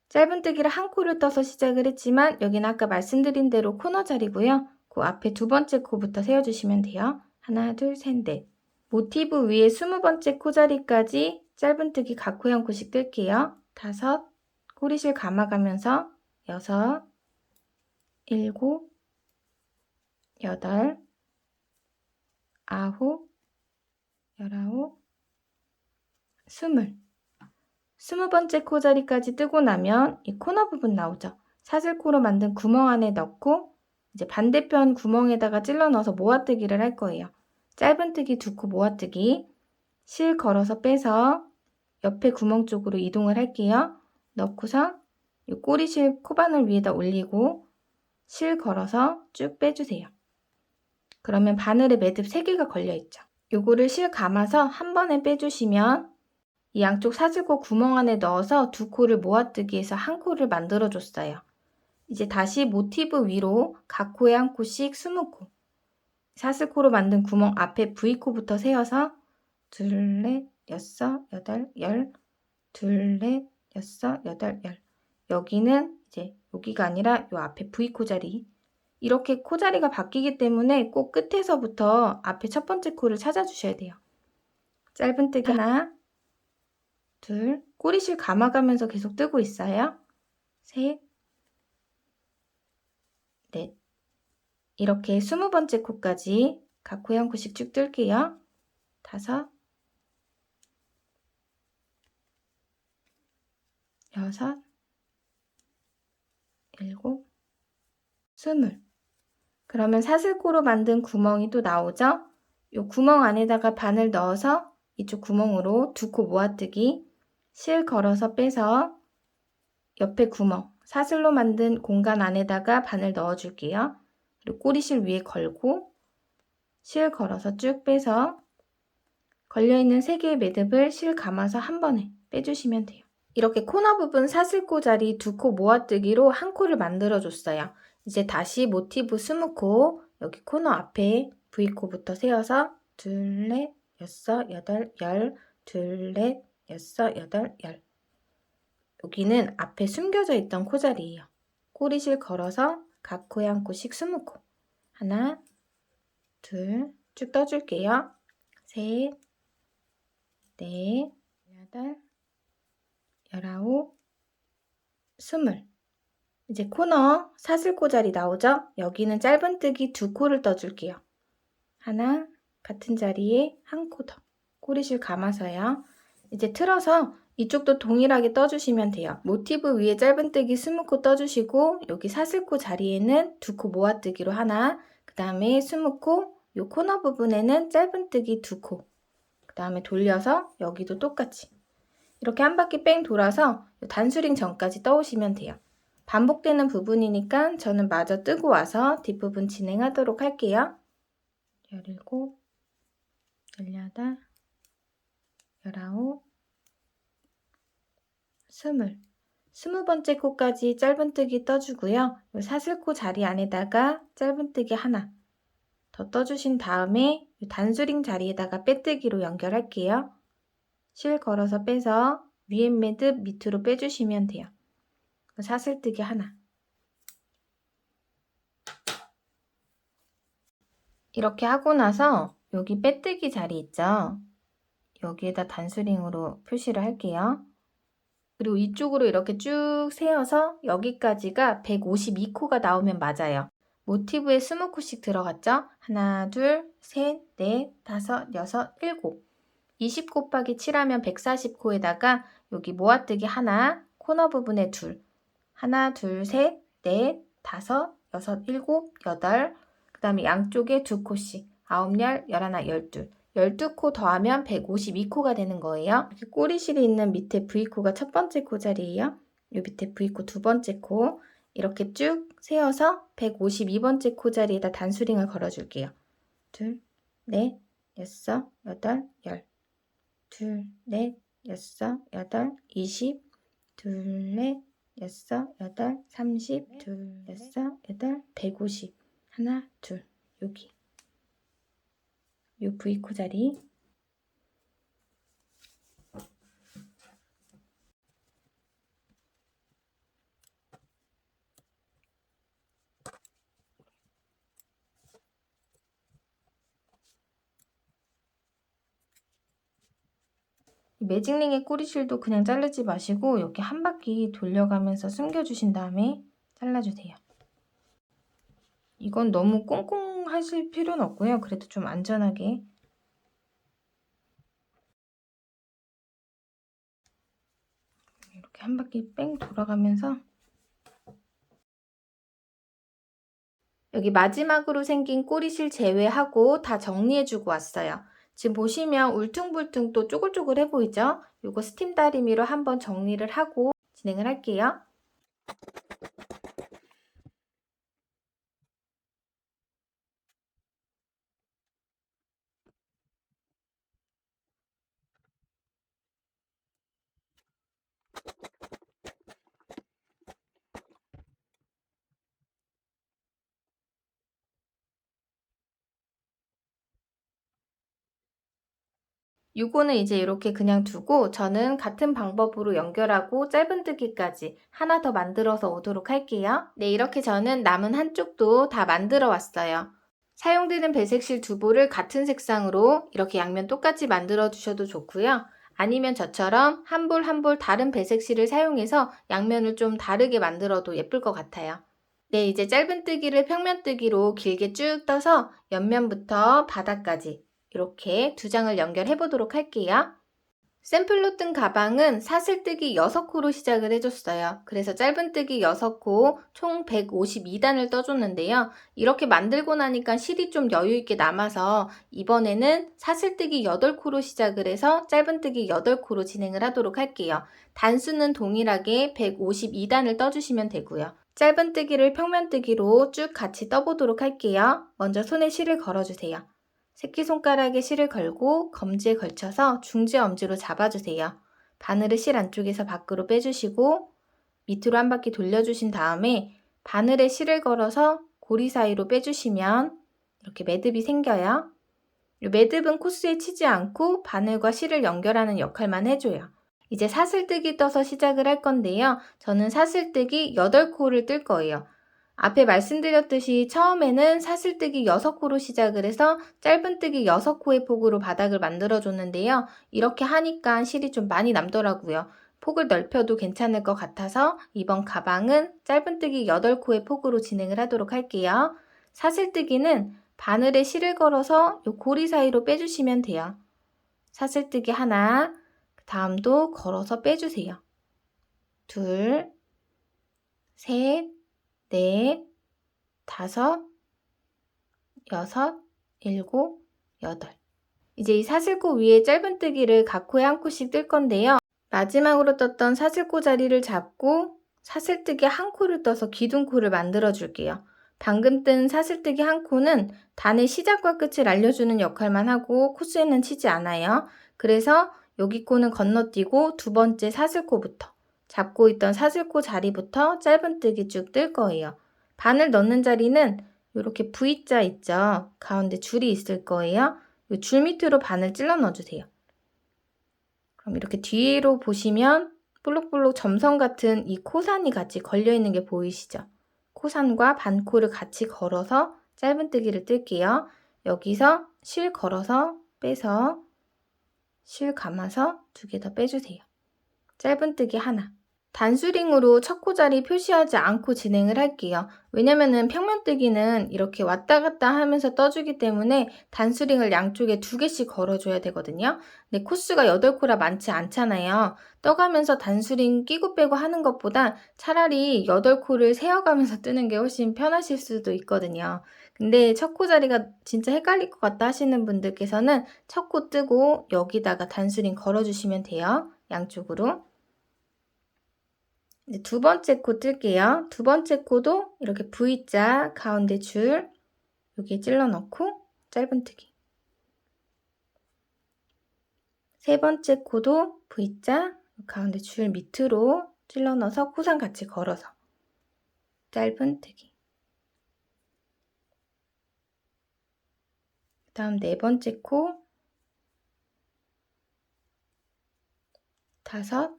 짧은뜨기를 1코를 떠서 시작을 했지만 여기는 아까 말씀드린 대로 코너 자리고요. 그 앞에 두 번째 코부터 세워주시면 돼요. 하나, 둘, 셋, 넷. 모티브 위에 20번째 코자리까지 짧은뜨기 각 코에 1코씩 뜰게요. 5, 꼬리실 감아가면서 6, 7, 8, 9, 19, 20. 20번째 코자리까지 뜨고 나면 이 코너 부분 나오죠. 사슬코로 만든 구멍 안에 넣고 이제 반대편 구멍에다가 찔러 넣어서 모아뜨기를 할 거예요. 짧은뜨기 2코 모아뜨기, 실 걸어서 빼서 옆에 구멍 쪽으로 이동을 할게요. 넣고서 이 꼬리실 코바늘 위에다 올리고 실 걸어서 쭉 빼주세요. 그러면 바늘에 매듭 3개가 걸려있죠. 요거를 실 감아서 한 번에 빼주시면 이 양쪽 사슬코 구멍 안에 넣어서 2코를 모아뜨기 해서 1코를 만들어줬어요. 이제 다시 모티브 위로 각 코에 1코씩 20코. 사슬코로 만든 구멍 앞에 V코부터 세어서 둘, 넷, 여섯, 여덟, 열, 둘, 넷, 여섯, 여덟, 열. 여기는 이제 여기가 아니라 요 앞에 V코 자리. 이렇게 코 자리가 바뀌기 때문에 꼭 끝에서부터 앞에 첫 번째 코를 찾아주셔야 돼요. 짧은뜨기 하나, 둘, 꼬리실 감아가면서 계속 뜨고 있어요. 셋, 넷. 이렇게 20번째 코까지 각 코에 1코씩 쭉 뜰게요. 5, 6, 7, 20. 그러면 사슬코로 만든 구멍이 또 나오죠? 이 구멍 안에다가 바늘 넣어서 이쪽 구멍으로 2코 모아뜨기, 실 걸어서 빼서 옆에 구멍, 사슬로 만든 공간 안에다가 바늘 넣어줄게요. 그리고 꼬리실 위에 걸고 실 걸어서 쭉 빼서 걸려있는 3개의 매듭을 실 감아서 한 번에 빼주시면 돼요. 이렇게 코너 부분 사슬코 자리 2코 모아뜨기로 1코를 만들어줬어요. 이제 다시 모티브 20코, 여기 코너 앞에 V코부터 세어서 둘, 넷, 여섯, 여덟, 열, 둘, 넷, 여섯, 여덟, 열. 여기는 앞에 숨겨져 있던 코 자리예요. 꼬리실 걸어서 각 코에 1코씩 20코. 하나, 둘, 쭉 떠줄게요. 셋, 넷, 여덟, 19, 20. 이제 코너 사슬코 자리 나오죠? 여기는 짧은뜨기 2코를 떠줄게요. 하나, 같은 자리에 1코 더. 꼬리실 감아서요. 이제 틀어서 이쪽도 동일하게 떠주시면 돼요. 모티브 위에 짧은뜨기 20코 떠주시고 여기 사슬코 자리에는 2코 모아뜨기로 하나, 그 다음에 20코, 이 코너 부분에는 짧은뜨기 2코, 그 다음에 돌려서 여기도 똑같이 이렇게 한 바퀴 뺑 돌아서 단수링 전까지 떠오시면 돼요. 반복되는 부분이니까 저는 마저 뜨고 와서 뒷부분 진행하도록 할게요. 17, 18, 19, 20. 20번째 코까지 짧은뜨기 떠주고요. 사슬코 자리 안에다가 짧은뜨기 하나 더 떠주신 다음에 단수링 자리에다가 빼뜨기로 연결할게요. 실 걸어서 빼서 위에 매듭 밑으로 빼주시면 돼요. 사슬뜨기 하나. 이렇게 하고 나서 여기 빼뜨기 자리 있죠? 여기에다 단수링으로 표시를 할게요. 그리고 이쪽으로 이렇게 쭉 세어서 여기까지가 152코가 나오면 맞아요. 모티브에 20코씩 들어갔죠? 하나, 둘, 셋, 넷, 다섯, 여섯, 일곱. 20 곱하기 7하면 140코에다가 여기 모아뜨기 하나, 코너 부분에 둘. 하나, 둘, 셋, 넷, 다섯, 여섯, 일곱, 여덟. 그 다음에 양쪽에 2코씩. 9, 10, 11, 12. 12코 더하면 152코가 되는 거예요. 꼬리실이 있는 밑에 V코가 첫 번째 코 자리예요. 이 밑에 V코 두 번째 코. 이렇게 쭉 세어서 152번째 코 자리에다 단수링을 걸어줄게요. 둘, 넷, 여섯, 여덟, 열. 둘, 넷, 여섯, 여덟, 20. 둘, 넷, 여섯, 여덟, 30. 둘, 여섯, 여덟, 150. 하나, 둘. 여기. 요 V코 자리. 매직링의 꼬리실도 그냥 자르지 마시고 이렇게 한 바퀴 돌려가면서 숨겨주신 다음에 잘라주세요. 이건 너무 꽁꽁 하실 필요는 없고요. 그래도 좀 안전하게. 이렇게 한 바퀴 뺑 돌아가면서 여기 마지막으로 생긴 꼬리실 제외하고 다 정리해주고 왔어요. 지금 보시면 울퉁불퉁 또 쪼글쪼글해 보이죠? 이거 스팀 다리미로 한번 정리를 하고 진행을 할게요. 요거는 이제 이렇게 그냥 두고 저는 같은 방법으로 연결하고 짧은뜨기까지 하나 더 만들어서 오도록 할게요. 네, 이렇게 저는 남은 한쪽도 다 만들어 왔어요. 사용되는 배색실 두 볼을 같은 색상으로 이렇게 양면 똑같이 만들어 주셔도 좋고요. 아니면 저처럼 한 볼 한 볼 다른 배색실을 사용해서 양면을 좀 다르게 만들어도 예쁠 것 같아요. 네, 이제 짧은뜨기를 평면뜨기로 길게 쭉 떠서 옆면부터 바닥까지 이렇게 두 장을 연결해 보도록 할게요. 샘플로 뜬 가방은 사슬뜨기 6코로 시작을 해줬어요. 그래서 짧은뜨기 6코 총 152단을 떠줬는데요. 이렇게 만들고 나니까 실이 좀 여유있게 남아서 이번에는 사슬뜨기 8코로 시작을 해서 짧은뜨기 8코로 진행을 하도록 할게요. 단수는 동일하게 152단을 떠주시면 되고요. 짧은뜨기를 평면뜨기로 쭉 같이 떠보도록 할게요. 먼저 손에 실을 걸어주세요. 새끼손가락에 실을 걸고 검지에 걸쳐서 중지 엄지로 잡아주세요. 바늘을 실 안쪽에서 밖으로 빼주시고 밑으로 한 바퀴 돌려주신 다음에 바늘에 실을 걸어서 고리 사이로 빼주시면 이렇게 매듭이 생겨요. 이 매듭은 코스에 치지 않고 바늘과 실을 연결하는 역할만 해줘요. 이제 사슬뜨기 떠서 시작을 할 건데요. 저는 사슬뜨기 8코를 뜰 거예요. 앞에 말씀드렸듯이 처음에는 사슬뜨기 6코로 시작을 해서 짧은뜨기 6코의 폭으로 바닥을 만들어 줬는데요. 이렇게 하니까 실이 좀 많이 남더라고요. 폭을 넓혀도 괜찮을 것 같아서 이번 가방은 짧은뜨기 8코의 폭으로 진행을 하도록 할게요. 사슬뜨기는 바늘에 실을 걸어서 이 고리 사이로 빼주시면 돼요. 사슬뜨기 하나, 다음도 걸어서 빼주세요. 둘, 셋, 넷, 다섯, 여섯, 일곱, 여덟. 이제 이 사슬코 위에 짧은뜨기를 각 코에 한 코씩 뜰 건데요. 마지막으로 떴던 사슬코 자리를 잡고 사슬뜨기 한 코를 떠서 기둥코를 만들어 줄게요. 방금 뜬 사슬뜨기 한 코는 단의 시작과 끝을 알려주는 역할만 하고 코스에는 치지 않아요. 그래서 여기 코는 건너뛰고 두 번째 사슬코부터 잡고 있던 사슬코 자리부터 짧은뜨기 쭉 뜰 거예요. 바늘 넣는 자리는 이렇게 V자 있죠? 가운데 줄이 있을 거예요. 이 줄 밑으로 바늘 찔러 넣어주세요. 그럼 이렇게 뒤로 보시면 볼록볼록 점선 같은 이 코산이 같이 걸려있는 게 보이시죠? 코산과 반코를 같이 걸어서 짧은뜨기를 뜰게요. 여기서 실 걸어서 빼서 실 감아서 두 개 더 빼주세요. 짧은뜨기 하나. 단수링으로 첫 코자리 표시하지 않고 진행을 할게요. 왜냐면은 평면뜨기는 이렇게 왔다 갔다 하면서 떠주기 때문에 단수링을 양쪽에 2개씩 걸어줘야 되거든요. 근데 코스가 8코라 많지 않잖아요. 떠가면서 단수링 끼고 빼고 하는 것보다 차라리 8코를 세어가면서 뜨는 게 훨씬 편하실 수도 있거든요. 근데 첫 코 자리가 진짜 헷갈릴 것 같다 하시는 분들께서는 첫 코 뜨고 여기다가 단수링 걸어주시면 돼요. 양쪽으로. 이제 두 번째 코 뜰게요. 두 번째 코도 이렇게 V자 가운데 줄 여기에 찔러 넣고 짧은뜨기. 세 번째 코도 V자 가운데 줄 밑으로 찔러 넣어서 코상 같이 걸어서 짧은뜨기. 그 다음 네 번째 코, 다섯,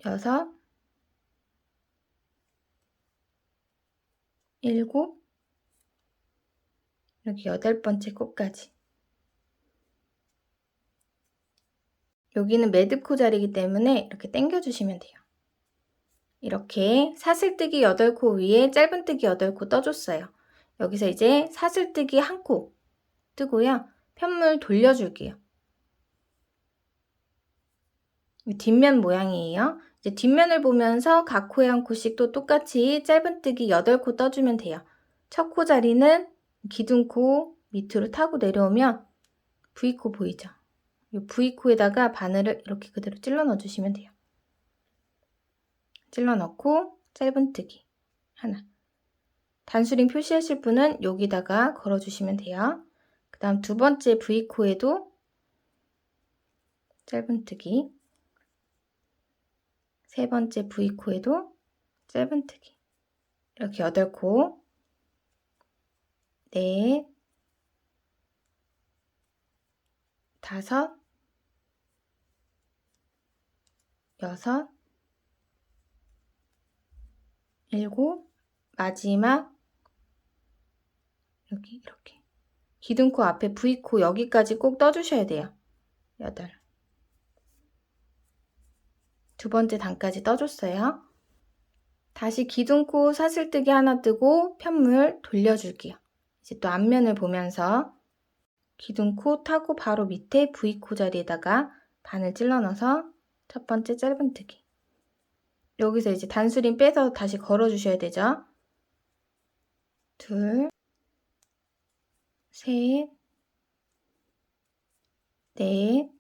여섯, 일곱, 여기 8번째 코까지. 여기는 매듭코 자리이기 때문에 이렇게 당겨주시면 돼요. 이렇게 사슬뜨기 8코 위에 짧은뜨기 8코 떠줬어요. 여기서 이제 사슬뜨기 한 코 뜨고요. 편물 돌려줄게요. 뒷면 모양이에요. 이제 뒷면을 보면서 각 코에 한 코씩 또 똑같이 짧은뜨기 8코 떠주면 돼요. 첫 코 자리는 기둥코 밑으로 타고 내려오면 V코 보이죠? 이 V코에다가 바늘을 이렇게 그대로 찔러 넣어주시면 돼요. 찔러 넣고 짧은뜨기 하나. 단수링 표시하실 분은 여기다가 걸어주시면 돼요. 그 다음 두 번째 V코에도 짧은뜨기, 세 번째 V코에도 짧은뜨기. 이렇게 8코, 넷, 다섯, 여섯, 일곱, 마지막 여기 이렇게 기둥코 앞에 V코 여기까지 꼭 떠주셔야 돼요. 8. 두 번째 단까지 떠줬어요. 다시 기둥코 사슬뜨기 하나 뜨고 편물 돌려줄게요. 이제 또 앞면을 보면서 기둥코 타고 바로 밑에 V코 자리에다가 바늘 찔러 넣어서 첫 번째 짧은뜨기. 여기서 이제 단수림 빼서 다시 걸어주셔야 되죠. 둘, 셋, 넷,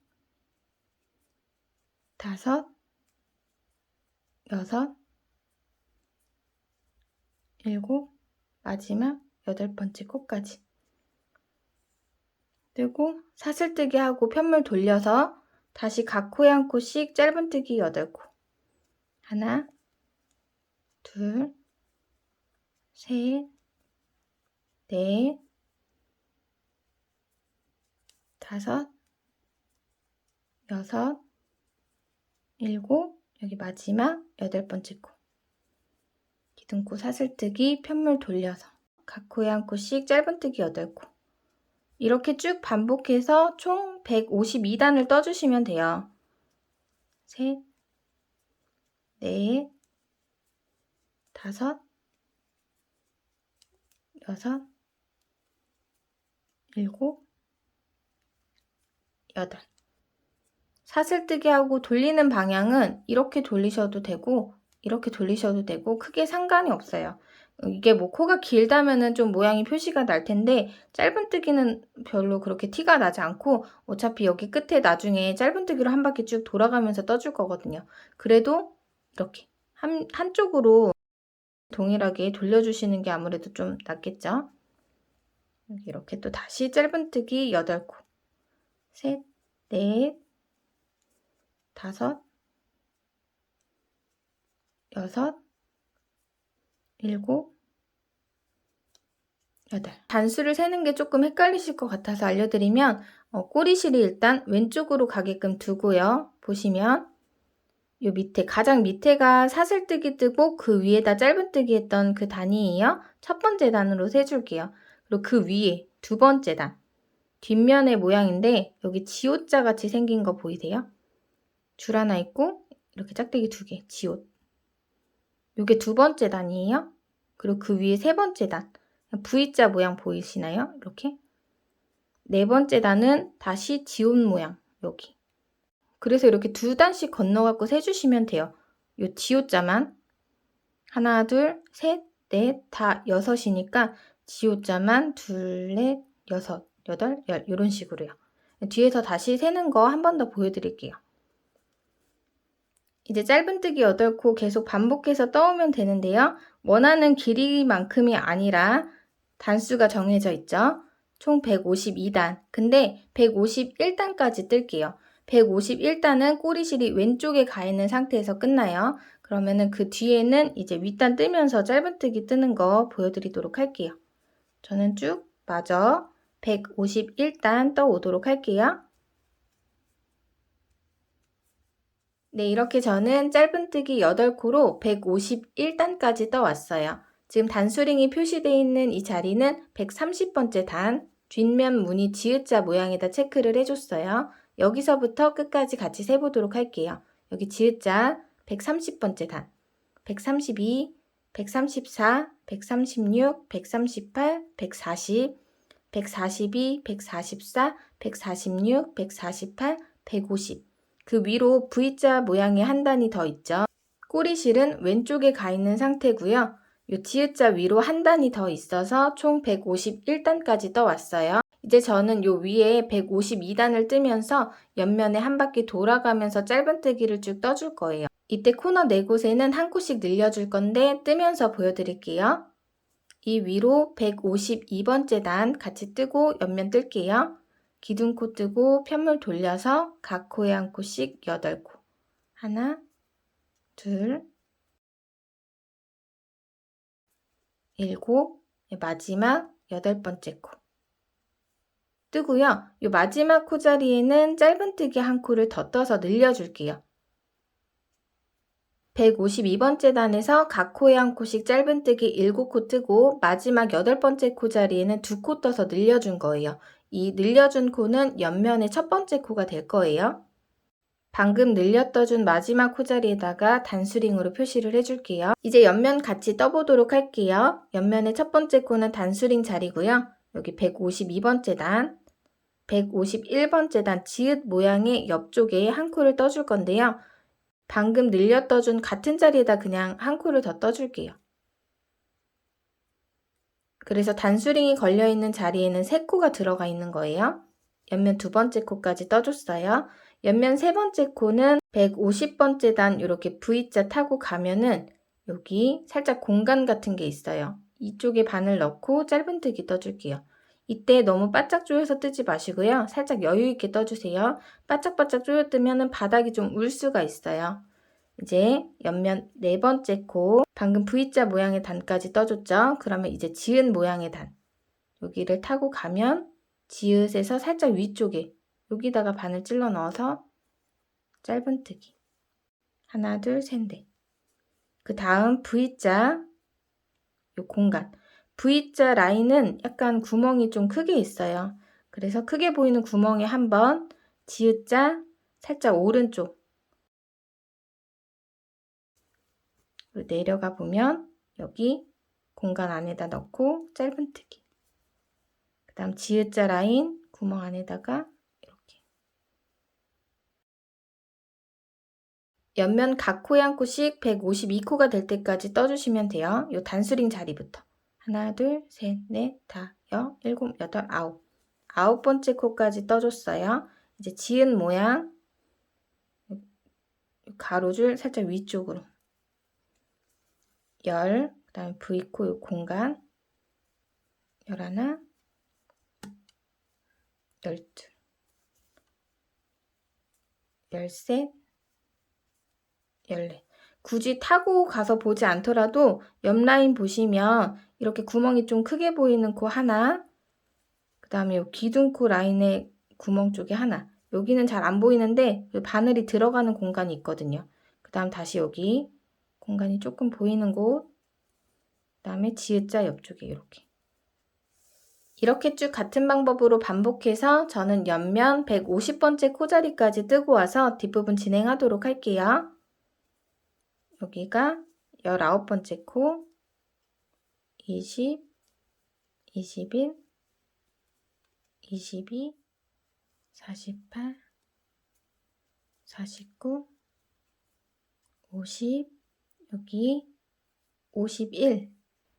다섯, 여섯, 일곱, 마지막 8번째 코까지 뜨고 사슬뜨기 하고 편물 돌려서 다시 각 코에 한 코씩 짧은뜨기 8코. 하나, 둘, 셋, 넷, 다섯, 여섯, 일곱, 여기 마지막 8번째 코. 기둥코 사슬뜨기 편물 돌려서 각 코에 한 코씩 짧은뜨기 8코. 이렇게 쭉 반복해서 총 152단을 떠주시면 돼요. 셋, 넷, 다섯, 여섯, 일곱, 여덟. 사슬뜨기 하고 돌리는 방향은 이렇게 돌리셔도 되고 이렇게 돌리셔도 되고 크게 상관이 없어요. 이게 뭐 코가 길다면은 좀 모양이 표시가 날 텐데 짧은뜨기는 별로 그렇게 티가 나지 않고 어차피 여기 끝에 나중에 짧은뜨기로 한 바퀴 쭉 돌아가면서 떠줄 거거든요. 그래도 이렇게 한쪽으로 동일하게 돌려주시는 게 아무래도 좀 낫겠죠. 이렇게 또 다시 짧은뜨기 8코. 셋, 넷, 다섯, 여섯, 일곱, 여덟. 단수를 세는 게 조금 헷갈리실 것 같아서 알려드리면 꼬리실이 일단 왼쪽으로 가게끔 두고요. 보시면 요 밑에 가장 밑에가 사슬뜨기 뜨고 그 위에다 짧은뜨기 했던 그 단이에요. 첫 번째 단으로 세줄게요. 그리고 그 위에 두 번째 단. 뒷면의 모양인데 여기 지옷자 같이 생긴 거 보이세요? 줄 하나 있고 이렇게 짝대기 2개, 지옷. 요게 두 번째 단이에요. 그리고 그 위에 세 번째 단. V자 모양 보이시나요? 이렇게. 네 번째 단은 다시 지옷 모양, 여기. 그래서 이렇게 두 단씩 건너갖고 세주시면 돼요. 요 지옷자만. 하나, 둘, 셋, 넷, 다 6이니까 지옷자만 둘, 넷, 여섯, 여덟, 열 이런 식으로요. 뒤에서 다시 세는 거 한 번 더 보여드릴게요. 이제 짧은뜨기 8코 계속 반복해서 떠오면 되는데요. 원하는 길이만큼이 아니라 단수가 정해져 있죠. 총 152단. 근데 151단까지 뜰게요. 151단은 꼬리실이 왼쪽에 가 있는 상태에서 끝나요. 그러면은 그 뒤에는 이제 윗단 뜨면서 짧은뜨기 뜨는 거 보여드리도록 할게요. 저는 쭉 마저 151단 떠오도록 할게요. 네, 이렇게 저는 짧은뜨기 8코로 151단까지 떠왔어요. 지금 단수링이 표시되어 있는 이 자리는 130번째 단, 뒷면 무늬 지읒자 모양에다 체크를 해줬어요. 여기서부터 끝까지 같이 세보도록 할게요. 여기 지읒자 130번째 단, 132, 134, 136, 138, 140, 142, 144, 146, 148, 150. 그 위로 V자 모양의 한 단이 더 있죠. 꼬리실은 왼쪽에 가 있는 상태고요. 요 지읒자 위로 한 단이 더 있어서 총 151단까지 떠왔어요. 이제 저는 요 위에 152단을 뜨면서 옆면에 한 바퀴 돌아가면서 짧은뜨기를 쭉 떠줄 거예요. 이때 코너 4곳에는 한 코씩 늘려줄 건데 뜨면서 보여드릴게요. 이 위로 152번째 단 같이 뜨고 옆면 뜰게요. 기둥코 뜨고 편물 돌려서 각 코에 한 코씩 8코. 하나, 둘, 7, 마지막 8번째 코. 뜨고요. 이 마지막 코 자리에는 짧은뜨기 한 코를 더 떠서 늘려줄게요. 152번째 단에서 각 코에 한 코씩 짧은뜨기 7코 뜨고 마지막 8번째 코 자리에는 2코 떠서 늘려준 거예요. 이 늘려준 코는 옆면의 첫 번째 코가 될 거예요. 방금 늘려 떠준 마지막 코 자리에다가 단수링으로 표시를 해줄게요. 이제 옆면 같이 떠보도록 할게요. 옆면의 첫 번째 코는 단수링 자리고요. 여기 152번째 단, 151번째 단 지읒 모양의 옆쪽에 한 코를 떠줄 건데요. 방금 늘려 떠준 같은 자리에다 그냥 한 코를 더 떠줄게요. 그래서 단수링이 걸려있는 자리에는 3코가 들어가 있는 거예요. 옆면 2번째 코까지 떠줬어요. 옆면 3번째 코는 150번째 단 이렇게 V자 타고 가면은 여기 살짝 공간 같은 게 있어요. 이쪽에 바늘 넣고 짧은뜨기 떠줄게요. 이때 너무 바짝 조여서 뜨지 마시고요. 살짝 여유 있게 떠주세요. 바짝바짝 조여 뜨면 바닥이 좀 울 수가 있어요. 이제 옆면 4번째 코 방금 V자 모양의 단까지 떠줬죠? 그러면 이제 지읒 모양의 단 여기를 타고 가면 지읒에서 살짝 위쪽에 여기다가 바늘 찔러 넣어서 짧은뜨기 하나 둘 셋 넷. 그 다음 V자 요 공간 V자 라인은 약간 구멍이 좀 크게 있어요. 그래서 크게 보이는 구멍에 한번 지읒자 살짝 오른쪽 내려가 보면 여기 공간 안에다 넣고 짧은뜨기 그 다음 지읒자 라인 구멍 안에다가 이렇게 옆면 각 코에 한 코씩 152코가 될 때까지 떠주시면 돼요. 요 단수링 자리부터 하나 둘 셋 넷 다 여 일곱 여덟 아홉 9번째 코까지 떠줬어요. 이제 지읒 모양 가로줄 살짝 위쪽으로 열 그 다음에 V코 요 공간 11 12 13 14 굳이 타고 가서 보지 않더라도 옆 라인 보시면 이렇게 구멍이 좀 크게 보이는 코 하나 그 다음에 요 기둥코 라인의 구멍 쪽에 하나 여기는 잘 안 보이는데 바늘이 들어가는 공간이 있거든요. 그 다음 다시 여기 공간이 조금 보이는 곳 그 다음에 지읒자 옆쪽에 이렇게 쭉 같은 방법으로 반복해서 저는 옆면 150번째 코자리까지 뜨고 와서 뒷부분 진행하도록 할게요. 여기가 19번째 코, 20, 21, 22, 48, 49, 50, 여기 51,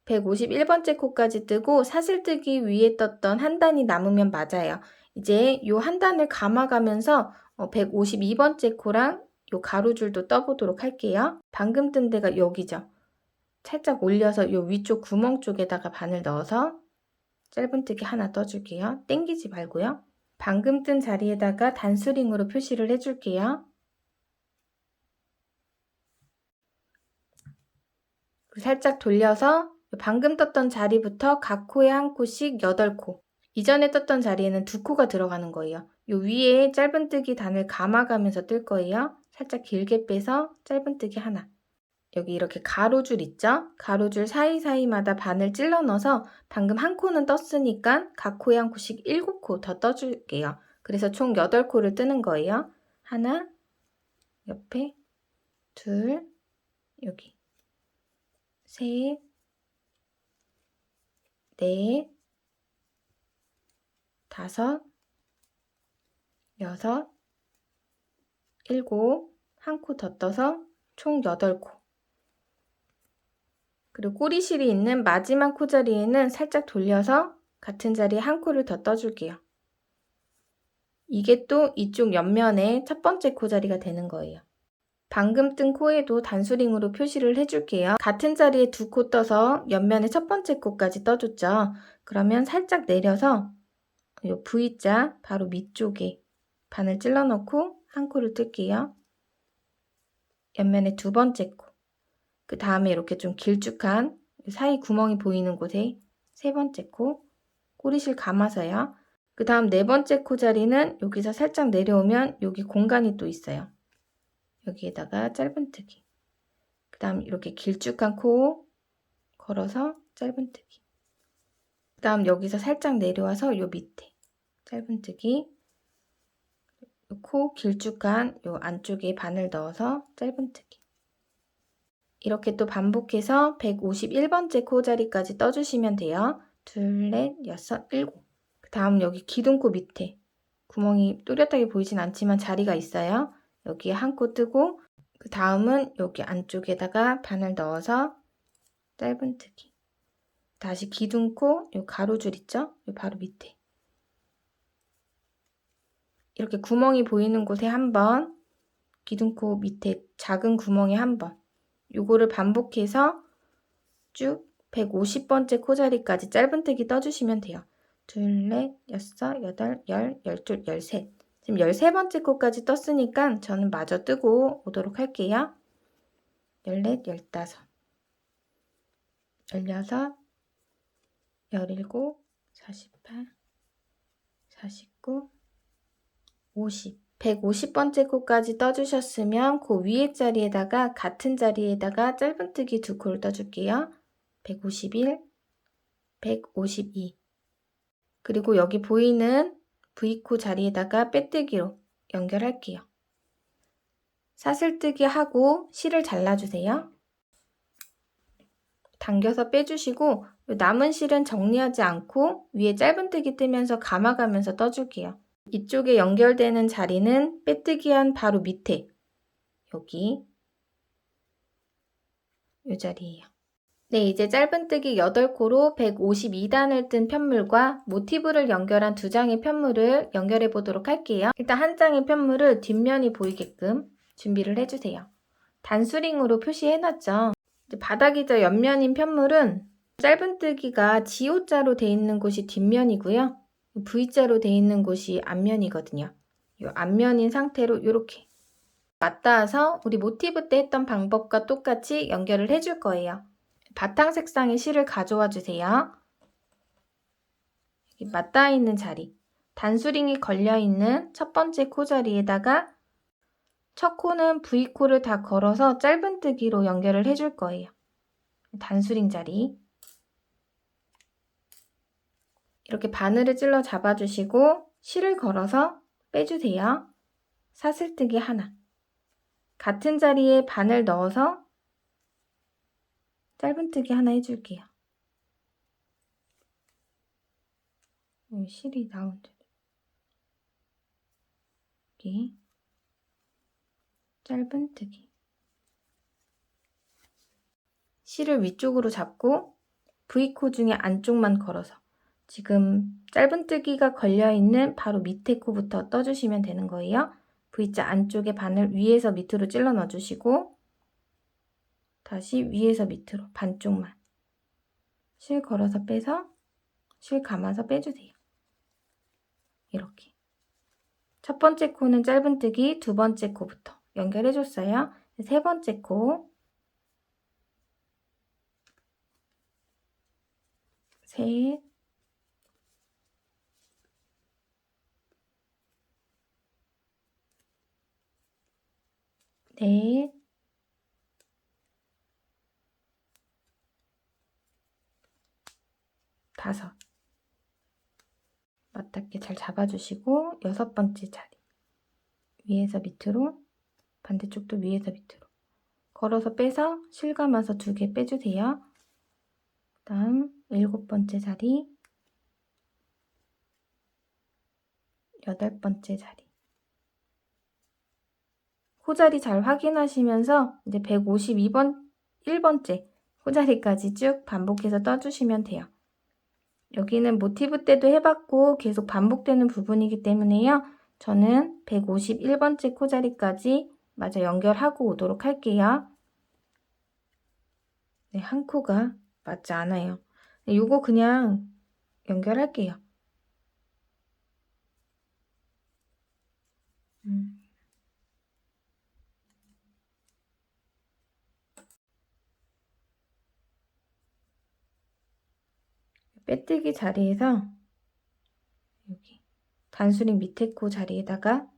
151번째 코까지 뜨고 사슬뜨기 위에 떴던 한 단이 남으면 맞아요. 이제 요 한 단을 감아가면서 152번째 코랑 요 가로줄도 떠보도록 할게요. 방금 뜬 데가 여기죠. 살짝 올려서 요 위쪽 구멍 쪽에다가 바늘 넣어서 짧은뜨기 하나 떠줄게요. 당기지 말고요. 방금 뜬 자리에다가 단수링으로 표시를 해줄게요. 살짝 돌려서 방금 떴던 자리부터 각 코에 한 코씩 8코. 이전에 떴던 자리에는 2코가 들어가는 거예요. 요 위에 짧은뜨기 단을 감아가면서 뜰 거예요. 살짝 길게 빼서 짧은뜨기 하나. 여기 이렇게 가로줄 있죠? 가로줄 사이사이마다 바늘 찔러 넣어서 방금 한 코는 떴으니까 각 코에 한 코씩 7코 더 떠줄게요. 그래서 총 8코를 뜨는 거예요. 하나, 옆에, 둘, 여기, 셋, 넷, 다섯, 여섯, 일곱, 한 코 더 떠서 총 8코. 그리고 꼬리실이 있는 마지막 코 자리에는 살짝 돌려서 같은 자리에 한 코를 더 떠줄게요. 이게 또 이쪽 옆면에 첫 번째 코 자리가 되는 거예요. 방금 뜬 코에도 단수링으로 표시를 해줄게요. 같은 자리에 두 코 떠서 옆면에 첫 번째 코까지 떠줬죠. 그러면 살짝 내려서 이 V자 바로 밑쪽에 바늘 찔러 넣고 한 코를 뜰게요. 옆면에 두 번째 코, 그 다음에 이렇게 좀 길쭉한 사이 구멍이 보이는 곳에 세 번째 코, 꼬리실 감아서요. 그 다음 네 번째 코 자리는 여기서 살짝 내려오면 여기 공간이 또 있어요. 여기에다가 짧은뜨기. 그 다음 이렇게 길쭉한 코 걸어서 짧은뜨기. 그 다음 여기서 살짝 내려와서 요 밑에 짧은뜨기. 코 길쭉한 요 안쪽에 바늘 넣어서 짧은뜨기. 이렇게 또 반복해서 151번째 코 자리까지 떠주시면 돼요. 둘, 넷, 여섯, 일곱. 그 다음 여기 기둥코 밑에 구멍이 또렷하게 보이진 않지만 자리가 있어요. 여기에 한 코 뜨고 그 다음은 여기 안쪽에다가 바늘 넣어서 짧은뜨기. 다시 기둥코 요 가로줄 있죠? 요 바로 밑에 이렇게 구멍이 보이는 곳에 한 번, 기둥코 밑에 작은 구멍에 한 번, 요거를 반복해서 쭉 150번째 코자리까지 짧은뜨기 떠주시면 돼요. 둘, 넷, 여섯, 여덟, 열, 열둘, 열셋. 지금 13번째 코까지 떴으니까 저는 마저 뜨고 오도록 할게요. 14, 15, 16, 17, 48, 49, 50. 150번째 코까지 떠주셨으면 그 위에 자리에다가 같은 자리에다가 짧은뜨기 두 코를 떠줄게요. 151, 152. 그리고 여기 보이는 V코 자리에다가 빼뜨기로 연결할게요. 사슬뜨기 하고 실을 잘라주세요. 당겨서 빼주시고 남은 실은 정리하지 않고 위에 짧은뜨기 뜨면서 감아가면서 떠줄게요. 이쪽에 연결되는 자리는 빼뜨기한 바로 밑에 여기 이 자리예요. 네, 이제 짧은뜨기 8코로 152단을 뜬 편물과 모티브를 연결한 두 장의 편물을 연결해 보도록 할게요. 일단 한 장의 편물을 뒷면이 보이게끔 준비를 해주세요. 단수링으로 표시해놨죠. 이제 바닥이자 옆면인 편물은 짧은뜨기가 지오자로 되어 있는 곳이 뒷면이고요. V자로 되어 있는 곳이 앞면이거든요. 이 앞면인 상태로 이렇게 맞닿아서 우리 모티브 때 했던 방법과 똑같이 연결을 해줄 거예요. 바탕 색상의 실을 가져와 주세요. 맞닿아 있는 자리, 단수링이 걸려 있는 첫 번째 코 자리에다가 첫 코는 V코를 다 걸어서 짧은뜨기로 연결을 해줄 거예요. 단수링 자리. 이렇게 바늘을 찔러 잡아주시고 실을 걸어서 빼주세요. 사슬뜨기 하나. 같은 자리에 바늘 넣어서 짧은뜨기 하나 해줄게요. 실이 나온 여기 짧은뜨기. 실을 위쪽으로 잡고 V코 중에 안쪽만 걸어서 지금 짧은뜨기가 걸려있는 바로 밑에 코부터 떠주시면 되는 거예요. V자 안쪽에 바늘 위에서 밑으로 찔러 넣어주시고 다시 위에서 밑으로 반쪽만 실 걸어서 빼서 실 감아서 빼주세요. 이렇게 첫 번째 코는 짧은뜨기, 두 번째 코부터 연결해줬어요. 세 번째 코 셋, 넷, 다섯. 맞닿게 잘 잡아주시고 여섯 번째 자리 위에서 밑으로 반대쪽도 위에서 밑으로 걸어서 빼서 실 감아서 두 개 빼주세요. 그 다음 일곱 번째 자리 여덟 번째 자리 코자리 잘 확인하시면서 이제 152번 1번째 코자리까지 쭉 반복해서 떠주시면 돼요. 여기는 모티브 때도 해봤고 계속 반복되는 부분이기 때문에요. 저는 151번째 코자리까지 마저 연결하고 오도록 할게요. 네, 한 코가 맞지 않아요. 요거 그냥 연결할게요. 빼뜨기 자리에서 여기 단수링 밑에 코 자리에다가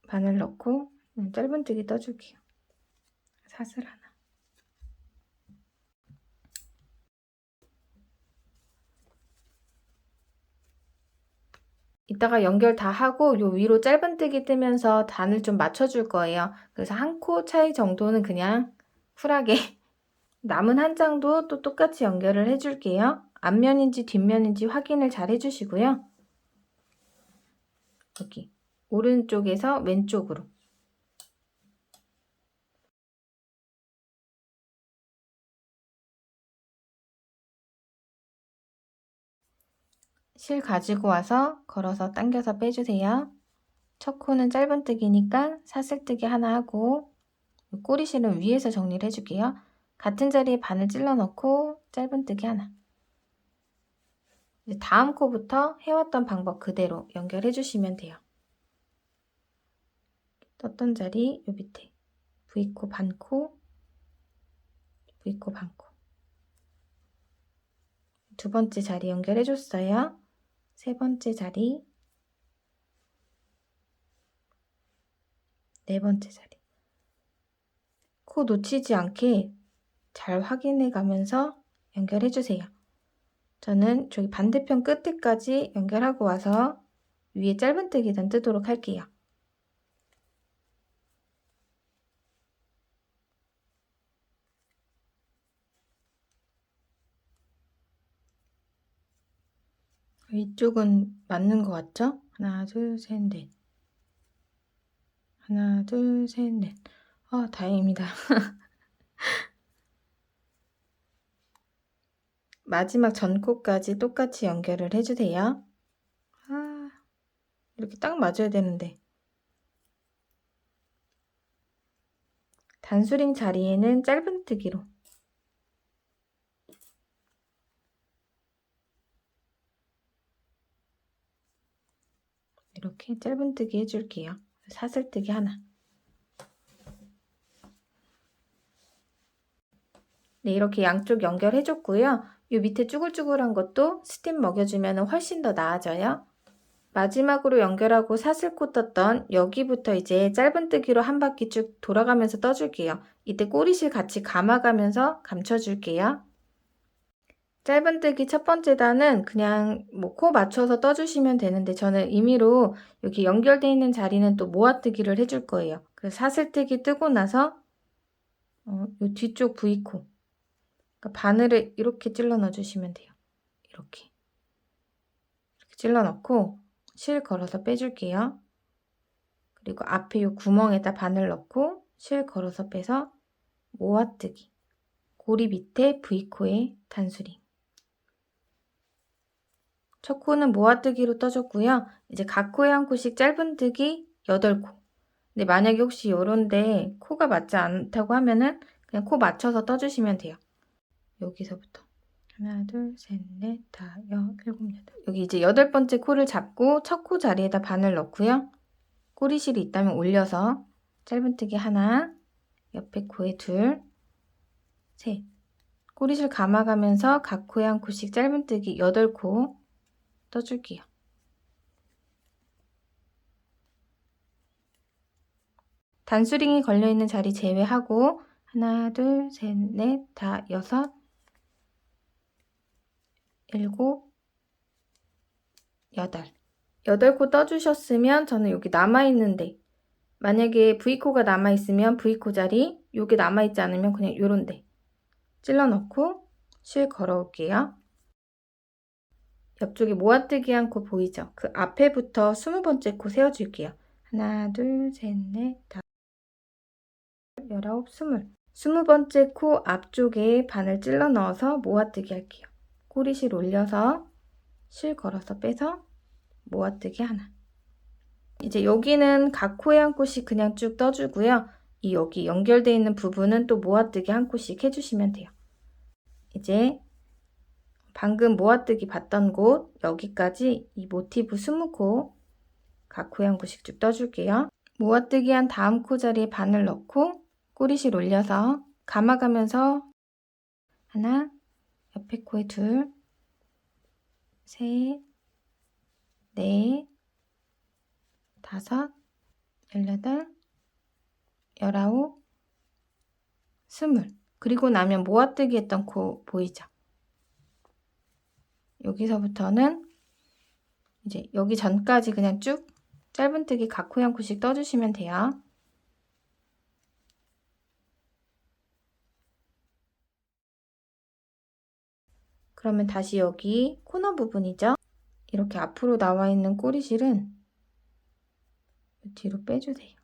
바늘 넣고 짧은뜨기 떠줄게요. 사슬 하나. 이따가 연결 다 하고 요 위로 짧은뜨기 뜨면서 단을 좀 맞춰줄 거예요. 그래서 한 코 차이 정도는 그냥 쿨하게 남은 한 장도 또 똑같이 연결을 해줄게요. 앞면인지 뒷면인지 확인을 잘 해주시고요. 여기 오른쪽에서 왼쪽으로 실 가지고 와서 걸어서 당겨서 빼주세요. 첫 코는 짧은뜨기니까 사슬뜨기 하나 하고 꼬리실은 위에서 정리를 해줄게요. 같은 자리에 바늘 찔러 넣고 짧은뜨기 하나. 이제 다음 코부터 해왔던 방법 그대로 연결해 주시면 돼요. 떴던 자리 요 밑에 V코 반코, V코 반코. 두 번째 자리 연결해 줬어요. 세 번째 자리, 네 번째 자리. 코 놓치지 않게 잘 확인해 가면서 연결해 주세요. 저는 저기 반대편 끝에까지 연결하고 와서 위에 짧은뜨기단 뜨도록 할게요. 이쪽은 맞는 것 같죠? 하나, 둘, 셋, 넷. 하나, 둘, 셋, 넷. 다행입니다. 마지막 전코까지 똑같이 연결을 해주세요. 이렇게 딱 맞아야 되는데. 단수링 자리에는 짧은뜨기로. 이렇게 짧은뜨기 해줄게요. 사슬뜨기 하나. 네, 이렇게 양쪽 연결해줬고요. 이 밑에 쭈글쭈글한 것도 스팀 먹여주면 훨씬 더 나아져요. 마지막으로 연결하고 사슬코 떴던 여기부터 이제 짧은뜨기로 한 바퀴 쭉 돌아가면서 떠줄게요. 이때 꼬리실 같이 감아가면서 감춰줄게요. 짧은뜨기 첫 번째 단은 그냥 코 맞춰서 떠주시면 되는데 저는 임의로 여기 연결되어 있는 자리는 또 모아뜨기를 해줄 거예요. 그래서 사슬뜨기 뜨고 나서 요 뒤쪽 V코 그러니까 바늘을 이렇게 찔러 넣어주시면 돼요. 이렇게 찔러 넣고 실 걸어서 빼줄게요. 그리고 앞에 요 구멍에다 바늘 넣고 실 걸어서 빼서 모아뜨기 고리 밑에 V코에 단수링. 첫 코는 모아뜨기로 떠줬고요. 이제 각 코에 한 코씩 짧은뜨기 8코. 근데 만약에 혹시 요런데 코가 맞지 않다고 하면은 그냥 코 맞춰서 떠주시면 돼요. 여기서부터 하나, 둘, 셋, 넷, 다, 일곱, 여덟. 여기 이제 8번째 코를 잡고 첫 코 자리에다 바늘 넣고요. 꼬리실이 있다면 올려서 짧은뜨기 하나, 옆에 코에 둘, 셋. 꼬리실 감아가면서 각 코에 한 코씩 짧은뜨기 8코 떠줄게요. 단수링이 걸려있는 자리 제외하고 하나, 둘, 셋, 넷, 다, 6, 7, 8. 8코 떠주셨으면 저는 여기 남아있는데 만약에 V코가 남아있으면 V코 자리 여기 남아있지 않으면 그냥 요런데 찔러 넣고 실 걸어올게요. 옆쪽에 모아뜨기 한 코 보이죠? 그 앞에부터 20번째 코 세워줄게요. 하나, 둘, 셋, 넷, 다, 19, 20. 20번째 코 앞쪽에 바늘 찔러 넣어서 모아뜨기 할게요. 꼬리실 올려서 실 걸어서 빼서 모아뜨기 하나. 이제 여기는 각 코에 한 코씩 그냥 쭉 떠주고요. 여기 연결되어 있는 부분은 또 모아뜨기 한 코씩 해주시면 돼요. 이제 방금 모아뜨기 봤던 곳 여기까지 이 모티브 20코 각 코에 한 코씩 쭉 떠줄게요. 모아뜨기 한 다음 코 자리에 바늘 넣고 꼬리실 올려서 감아가면서 하나, 옆에 코에 둘, 셋, 넷, 다섯, 18, 19, 20. 그리고 나면 모아뜨기 했던 코 보이죠? 여기서부터는 이제 여기 전까지 그냥 쭉 짧은뜨기 각 코에 한 코씩 떠주시면 돼요. 그러면 다시 여기 코너 부분이죠? 이렇게 앞으로 나와 있는 꼬리실은 뒤로 빼주세요.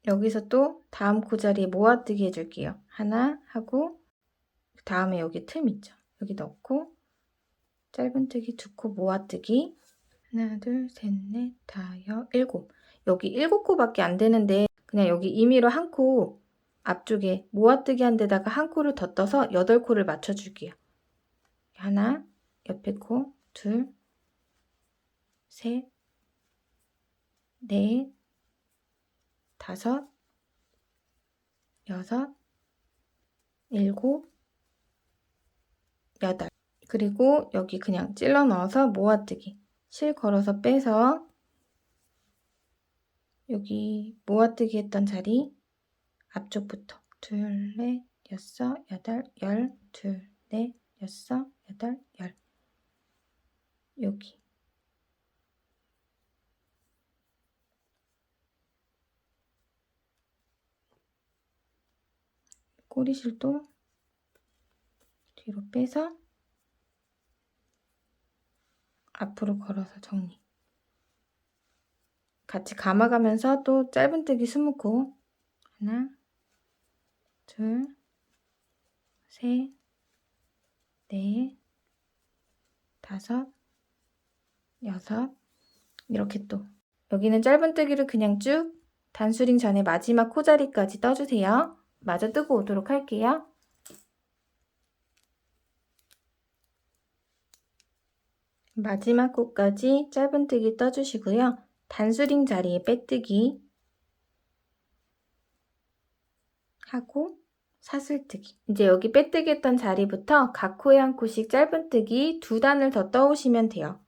여기서 또 다음 코 자리에 모아뜨기 해줄게요. 하나 하고 그 다음에 여기 틈 있죠? 여기 넣고 짧은뜨기 2코 모아뜨기 하나, 둘, 셋, 넷, 다섯, 7. 여기 7코밖에 안 되는데 그냥 여기 임의로 한 코 앞쪽에 모아뜨기 한 데다가 한 코를 더 떠서 8코를 맞춰줄게요. 하나, 옆에 코, 둘, 셋, 넷, 다섯, 6, 7, 8. 그리고 여기 그냥 찔러 넣어서 모아뜨기. 실 걸어서 빼서 여기 모아뜨기 했던 자리 앞쪽부터 둘, 넷, 6, 8, 10, 둘, 넷, 6, 8, 10. 여기. 꼬리실도 뒤로 빼서 앞으로 걸어서 정리. 같이 감아가면서 또 짧은뜨기 20코. 하나, 둘, 셋, 넷, 다섯, 6. 이렇게 또 여기는 짧은뜨기를 그냥 쭉 단수링 전에 마지막 코자리까지 떠주세요. 마저 뜨고 오도록 할게요. 마지막 코까지 짧은뜨기 떠주시고요. 단수링 자리에 빼뜨기 하고 사슬뜨기. 이제 여기 빼뜨기 했던 자리부터 각 코에 한 코씩 짧은뜨기 2단을 더 떠오시면 돼요.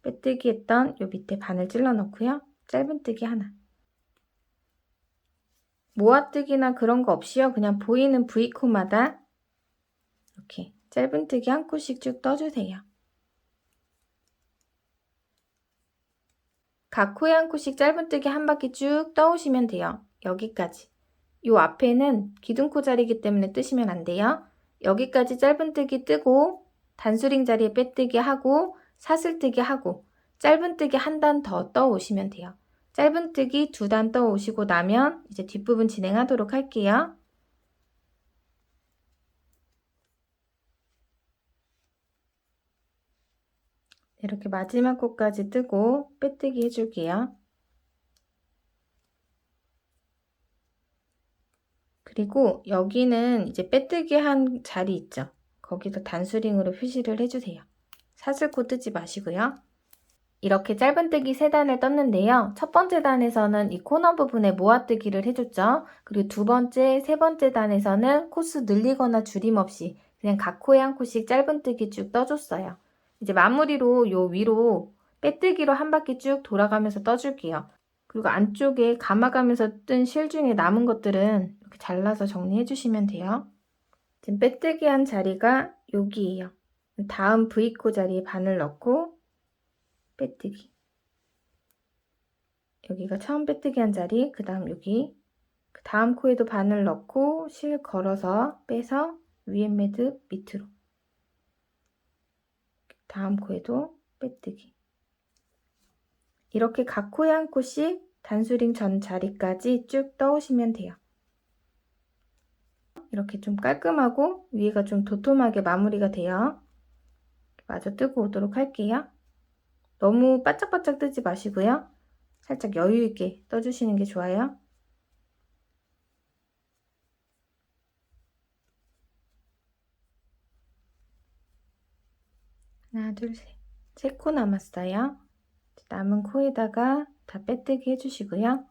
빼뜨기 했던 요 밑에 바늘 찔러 넣고요. 짧은뜨기 하나. 모아뜨기나 그런 거 없이요. 그냥 보이는 V코마다 이렇게 짧은뜨기 한 코씩 쭉 떠주세요. 각 코에 한 코씩 짧은뜨기 한 바퀴 쭉 떠오시면 돼요. 여기까지. 요 앞에는 기둥코 자리이기 때문에 뜨시면 안 돼요. 여기까지 짧은뜨기 뜨고 단수링 자리에 빼뜨기 하고 사슬뜨기 하고 짧은뜨기 한 단 더 떠오시면 돼요. 짧은뜨기 2단 떠오시고 나면 이제 뒷부분 진행하도록 할게요. 이렇게 마지막 코까지 뜨고 빼뜨기 해줄게요. 그리고 여기는 이제 빼뜨기 한 자리 있죠? 거기서 단수링으로 표시를 해주세요. 사슬코 뜨지 마시고요. 이렇게 짧은뜨기 3단을 떴는데요. 첫 번째 단에서는 이 코너 부분에 모아뜨기를 해줬죠. 그리고 두 번째, 세 번째 단에서는 코수 늘리거나 줄임 없이 그냥 각 코에 한 코씩 짧은뜨기 쭉 떠줬어요. 이제 마무리로 요 위로 빼뜨기로 한 바퀴 쭉 돌아가면서 떠줄게요. 그리고 안쪽에 감아가면서 뜬 실 중에 남은 것들은 이렇게 잘라서 정리해 주시면 돼요. 지금 빼뜨기 한 자리가 여기예요. 다음 V코 자리에 바늘 넣고 빼뜨기. 여기가 처음 빼뜨기 한 자리, 그 다음 여기, 그 다음 코에도 바늘 넣고 실 걸어서 빼서 위에 매듭 밑으로. 다음 코에도 빼뜨기. 이렇게 각 코에 한 코씩 단수링 전 자리까지 쭉 떠오시면 돼요. 이렇게 좀 깔끔하고 위에가 좀 도톰하게 마무리가 돼요. 마저 뜨고 오도록 할게요. 너무 바짝바짝 뜨지 마시고요. 살짝 여유 있게 떠주시는 게 좋아요. 하나, 둘, 셋. 3코 남았어요. 남은 코에다가 다 빼뜨기 해주시고요.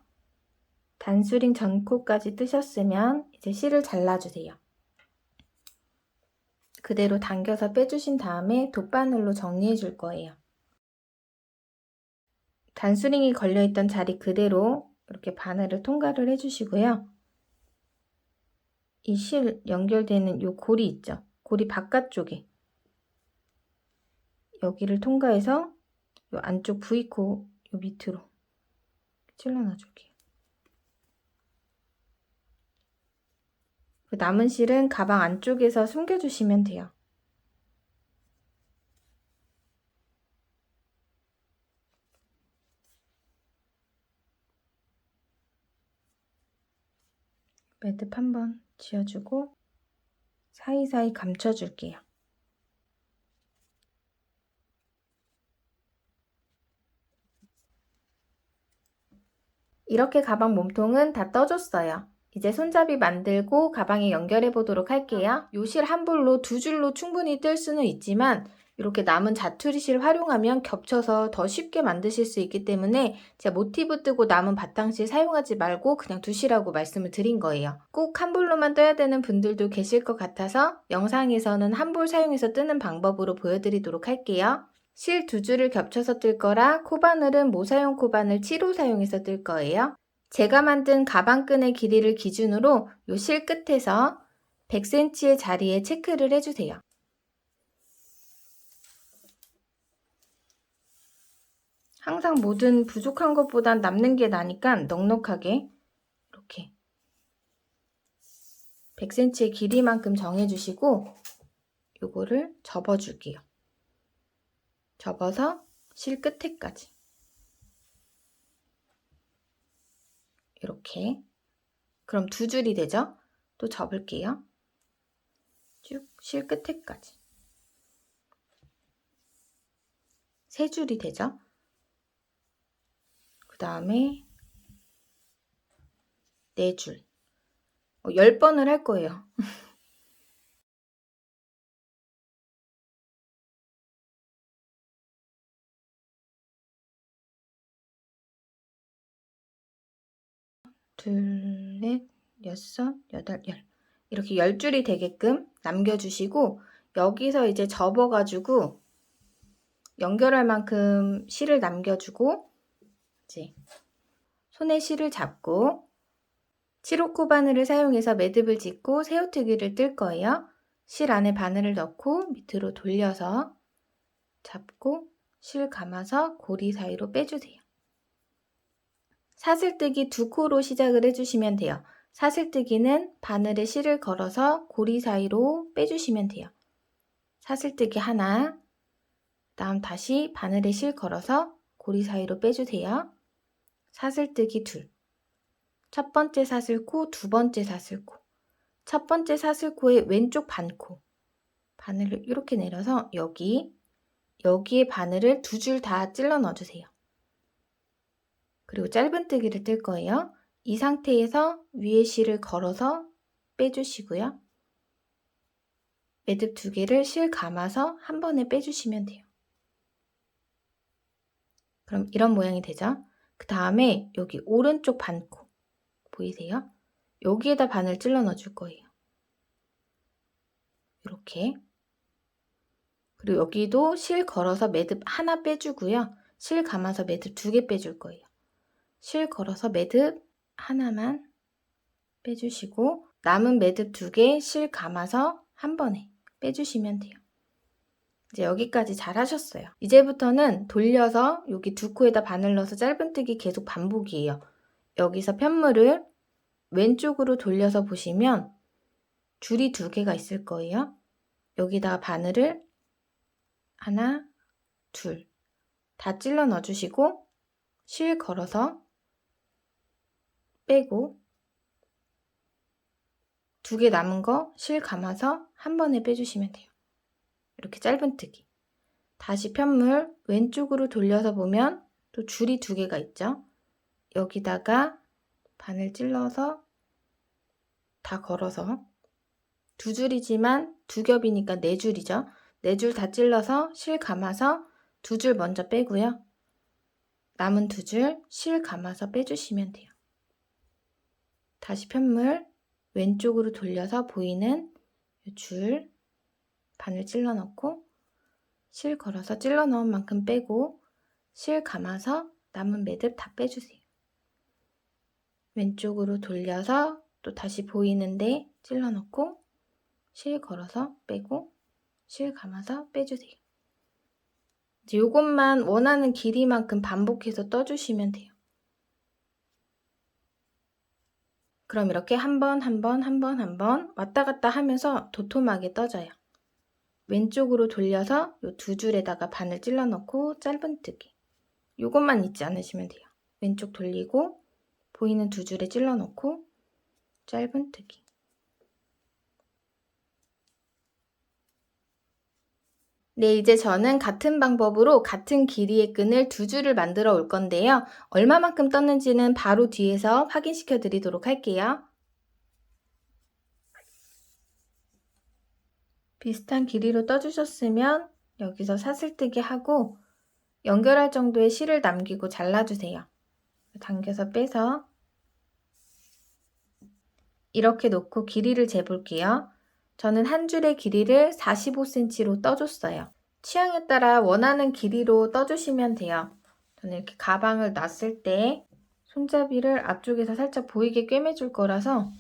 단수링 전 코까지 뜨셨으면 이제 실을 잘라주세요. 그대로 당겨서 빼주신 다음에 돗바늘로 정리해 줄 거예요. 단수링이 걸려있던 자리 그대로 이렇게 바늘을 통과를 해주시고요. 이 실 연결되는 요 고리 있죠? 고리 바깥쪽에 여기를 통과해서 요 안쪽 V코 요 밑으로 찔러 놔줄게요. 그 남은 실은 가방 안쪽에서 숨겨주시면 돼요. 매듭 한번 지어주고 사이사이 감춰줄게요. 이렇게 가방 몸통은 다 떠줬어요. 이제 손잡이 만들고 가방에 연결해 보도록 할게요. 요 실 한 볼로 2줄로 충분히 뜰 수는 있지만 이렇게 남은 자투리 실 활용하면 겹쳐서 더 쉽게 만드실 수 있기 때문에 제가 모티브 뜨고 남은 바탕실 사용하지 말고 그냥 두시라고 말씀을 드린 거예요. 꼭 한 볼로만 떠야 되는 분들도 계실 것 같아서 영상에서는 한 볼 사용해서 뜨는 방법으로 보여드리도록 할게요. 실 2줄을 겹쳐서 뜰 거라 코바늘은 모사용 코바늘 7호 사용해서 뜰 거예요. 제가 만든 가방끈의 길이를 기준으로 요 실 끝에서 100cm의 자리에 체크를 해주세요. 항상 뭐든 부족한 것보단 남는 게 나니까 넉넉하게 이렇게 100cm의 길이만큼 정해주시고 요거를 접어줄게요. 접어서 실 끝에까지 이렇게. 그럼 2줄이 되죠? 또 접을게요. 쭉 실 끝에까지 3줄이 되죠? 그 다음에 4줄 10번을 할 거예요. 둘, 넷, 여섯, 여덟, 열. 이렇게 10줄이 되게끔 남겨주시고 여기서 이제 접어가지고 연결할 만큼 실을 남겨주고 이제 손에 실을 잡고 7호 바늘을 사용해서 매듭을 짓고 새우트기를 뜰 거예요. 실 안에 바늘을 넣고 밑으로 돌려서 잡고 실 감아서 고리 사이로 빼주세요. 사슬뜨기 2코로 시작을 해주시면 돼요. 사슬뜨기는 바늘에 실을 걸어서 고리 사이로 빼주시면 돼요. 사슬뜨기 하나, 다음 다시 바늘에 실 걸어서 고리 사이로 빼주세요. 사슬뜨기 둘, 첫 번째 사슬코, 두 번째 사슬코, 첫 번째 사슬코의 왼쪽 반코, 바늘을 이렇게 내려서 여기에 바늘을 2줄 다 찔러 넣어주세요. 그리고 짧은뜨기를 뜰 거예요. 이 상태에서 위에 실을 걸어서 빼주시고요. 매듭 2개를 실 감아서 한 번에 빼주시면 돼요. 그럼 이런 모양이 되죠? 그 다음에 여기 오른쪽 반코 보이세요? 여기에다 바늘 찔러 넣어줄 거예요. 이렇게. 그리고 여기도 실 걸어서 매듭 하나 빼주고요. 실 감아서 매듭 2개 빼줄 거예요. 실 걸어서 매듭 하나만 빼주시고 남은 매듭 2개 실 감아서 한 번에 빼주시면 돼요. 이제 여기까지 잘 하셨어요. 이제부터는 돌려서 여기 2코에다 바늘 넣어서 짧은뜨기 계속 반복이에요. 여기서 편물을 왼쪽으로 돌려서 보시면 줄이 2개가 있을 거예요. 여기다가 바늘을 하나, 둘 다 찔러 넣어주시고 실 걸어서 빼고 두 개 남은 거 실 감아서 한 번에 빼주시면 돼요. 이렇게 짧은뜨기. 다시 편물 왼쪽으로 돌려서 보면 또 줄이 두 개가 있죠. 여기다가 바늘 찔러서 다 걸어서 두 줄이지만 두 겹이니까 네 줄이죠. 네 줄 다 찔러서 실 감아서 두 줄 먼저 빼고요. 남은 두 줄 실 감아서 빼주시면 돼요. 다시 편물 왼쪽으로 돌려서 보이는 줄 바늘 찔러 넣고 실 걸어서 찔러 넣은 만큼 빼고 실 감아서 남은 매듭 다 빼주세요. 왼쪽으로 돌려서 또 다시 보이는데 찔러 넣고 실 걸어서 빼고 실 감아서 빼주세요. 이제 요것만 원하는 길이만큼 반복해서 떠주시면 돼요. 그럼 이렇게 한 번 왔다 갔다 하면서 도톰하게 떠져요. 왼쪽으로 돌려서 요 두 줄에다가 바늘 찔러 넣고 짧은뜨기. 요것만 잊지 않으시면 돼요. 왼쪽 돌리고 보이는 두 줄에 찔러 넣고 짧은뜨기. 네, 이제 저는 같은 방법으로 같은 길이의 끈을 두 줄을 만들어 올 건데요. 얼마만큼 떴는지는 바로 뒤에서 확인시켜 드리도록 할게요. 비슷한 길이로 떠주셨으면 여기서 사슬뜨기 하고 연결할 정도의 실을 남기고 잘라주세요. 당겨서 빼서 이렇게 놓고 길이를 재볼게요. 저는 한 줄의 길이를 45cm로 떠줬어요. 취향에 따라 원하는 길이로 떠주시면 돼요. 저는 이렇게 가방을 놨을 때 손잡이를 앞쪽에서 살짝 보이게 꿰매줄 거라서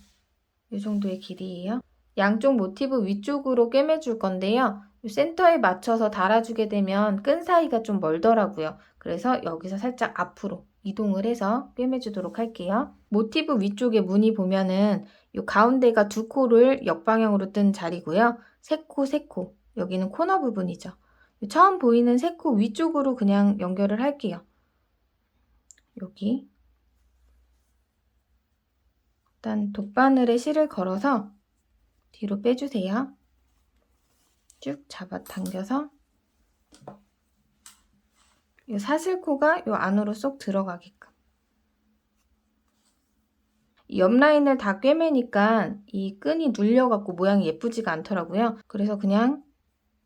이 정도의 길이예요. 양쪽 모티브 위쪽으로 꿰매줄 건데요. 센터에 맞춰서 달아주게 되면 끈 사이가 좀 멀더라고요. 그래서 여기서 살짝 앞으로 이동을 해서 꿰매주도록 할게요. 모티브 위쪽에 무늬 보면은 이 가운데가 두 코를 역방향으로 뜬 자리고요. 세 코. 여기는 코너 부분이죠. 처음 보이는 세 코 위쪽으로 그냥 연결을 할게요. 여기. 일단 돗바늘에 실을 걸어서 뒤로 빼주세요. 쭉 잡아 당겨서 이 사슬코가 이 안으로 쏙 들어가게끔. 이 옆 라인을 다 꿰매니까 이 끈이 눌려갖고 모양이 예쁘지가 않더라고요. 그래서 그냥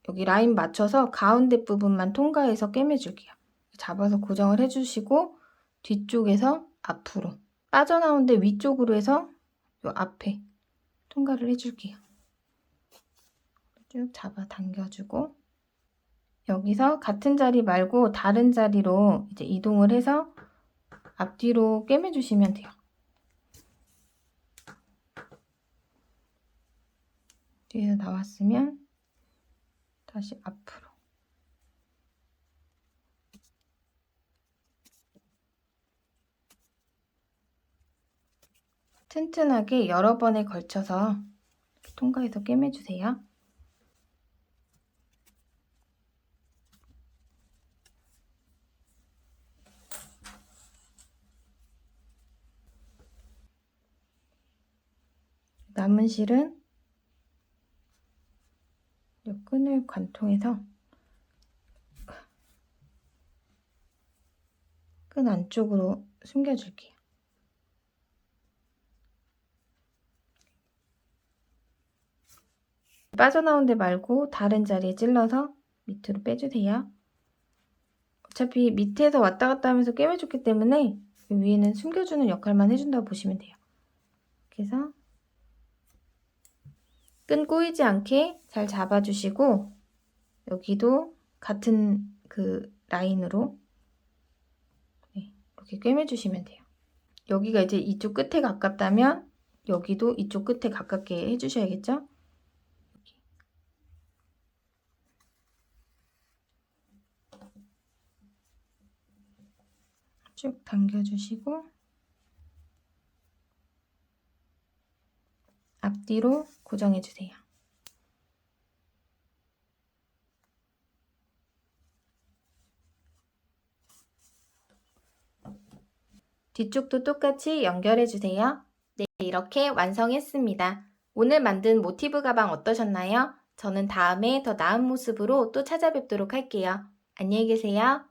여기 라인 맞춰서 가운데 부분만 통과해서 꿰매줄게요. 잡아서 고정을 해주시고 뒤쪽에서 앞으로 빠져나오는데 위쪽으로 해서 이 앞에 통과를 해줄게요. 쭉 잡아 당겨주고 여기서 같은 자리 말고 다른 자리로 이제 이동을 해서 앞뒤로 꿰매주시면 돼요. 뒤에서 나왔으면 다시 앞으로. 튼튼하게 여러 번에 걸쳐서 통과해서 꿰매주세요. 남은 실은 이 끈을 관통해서 끈 안쪽으로 숨겨줄게요. 빠져나온 데 말고 다른 자리에 찔러서 밑으로 빼주세요. 어차피 밑에서 왔다 갔다 하면서 꿰매줬기 때문에 위에는 숨겨주는 역할만 해준다고 보시면 돼요. 이렇게 해서 끈 꼬이지 않게 잘 잡아주시고 여기도 같은 그 라인으로 이렇게 꿰매주시면 돼요. 여기가 이제 이쪽 끝에 가깝다면 여기도 이쪽 끝에 가깝게 해주셔야겠죠? 쭉 당겨주시고 앞뒤로 고정해주세요. 뒤쪽도 똑같이 연결해주세요. 네, 이렇게 완성했습니다. 오늘 만든 모티브 가방 어떠셨나요? 저는 다음에 더 나은 모습으로 또 찾아뵙도록 할게요. 안녕히 계세요.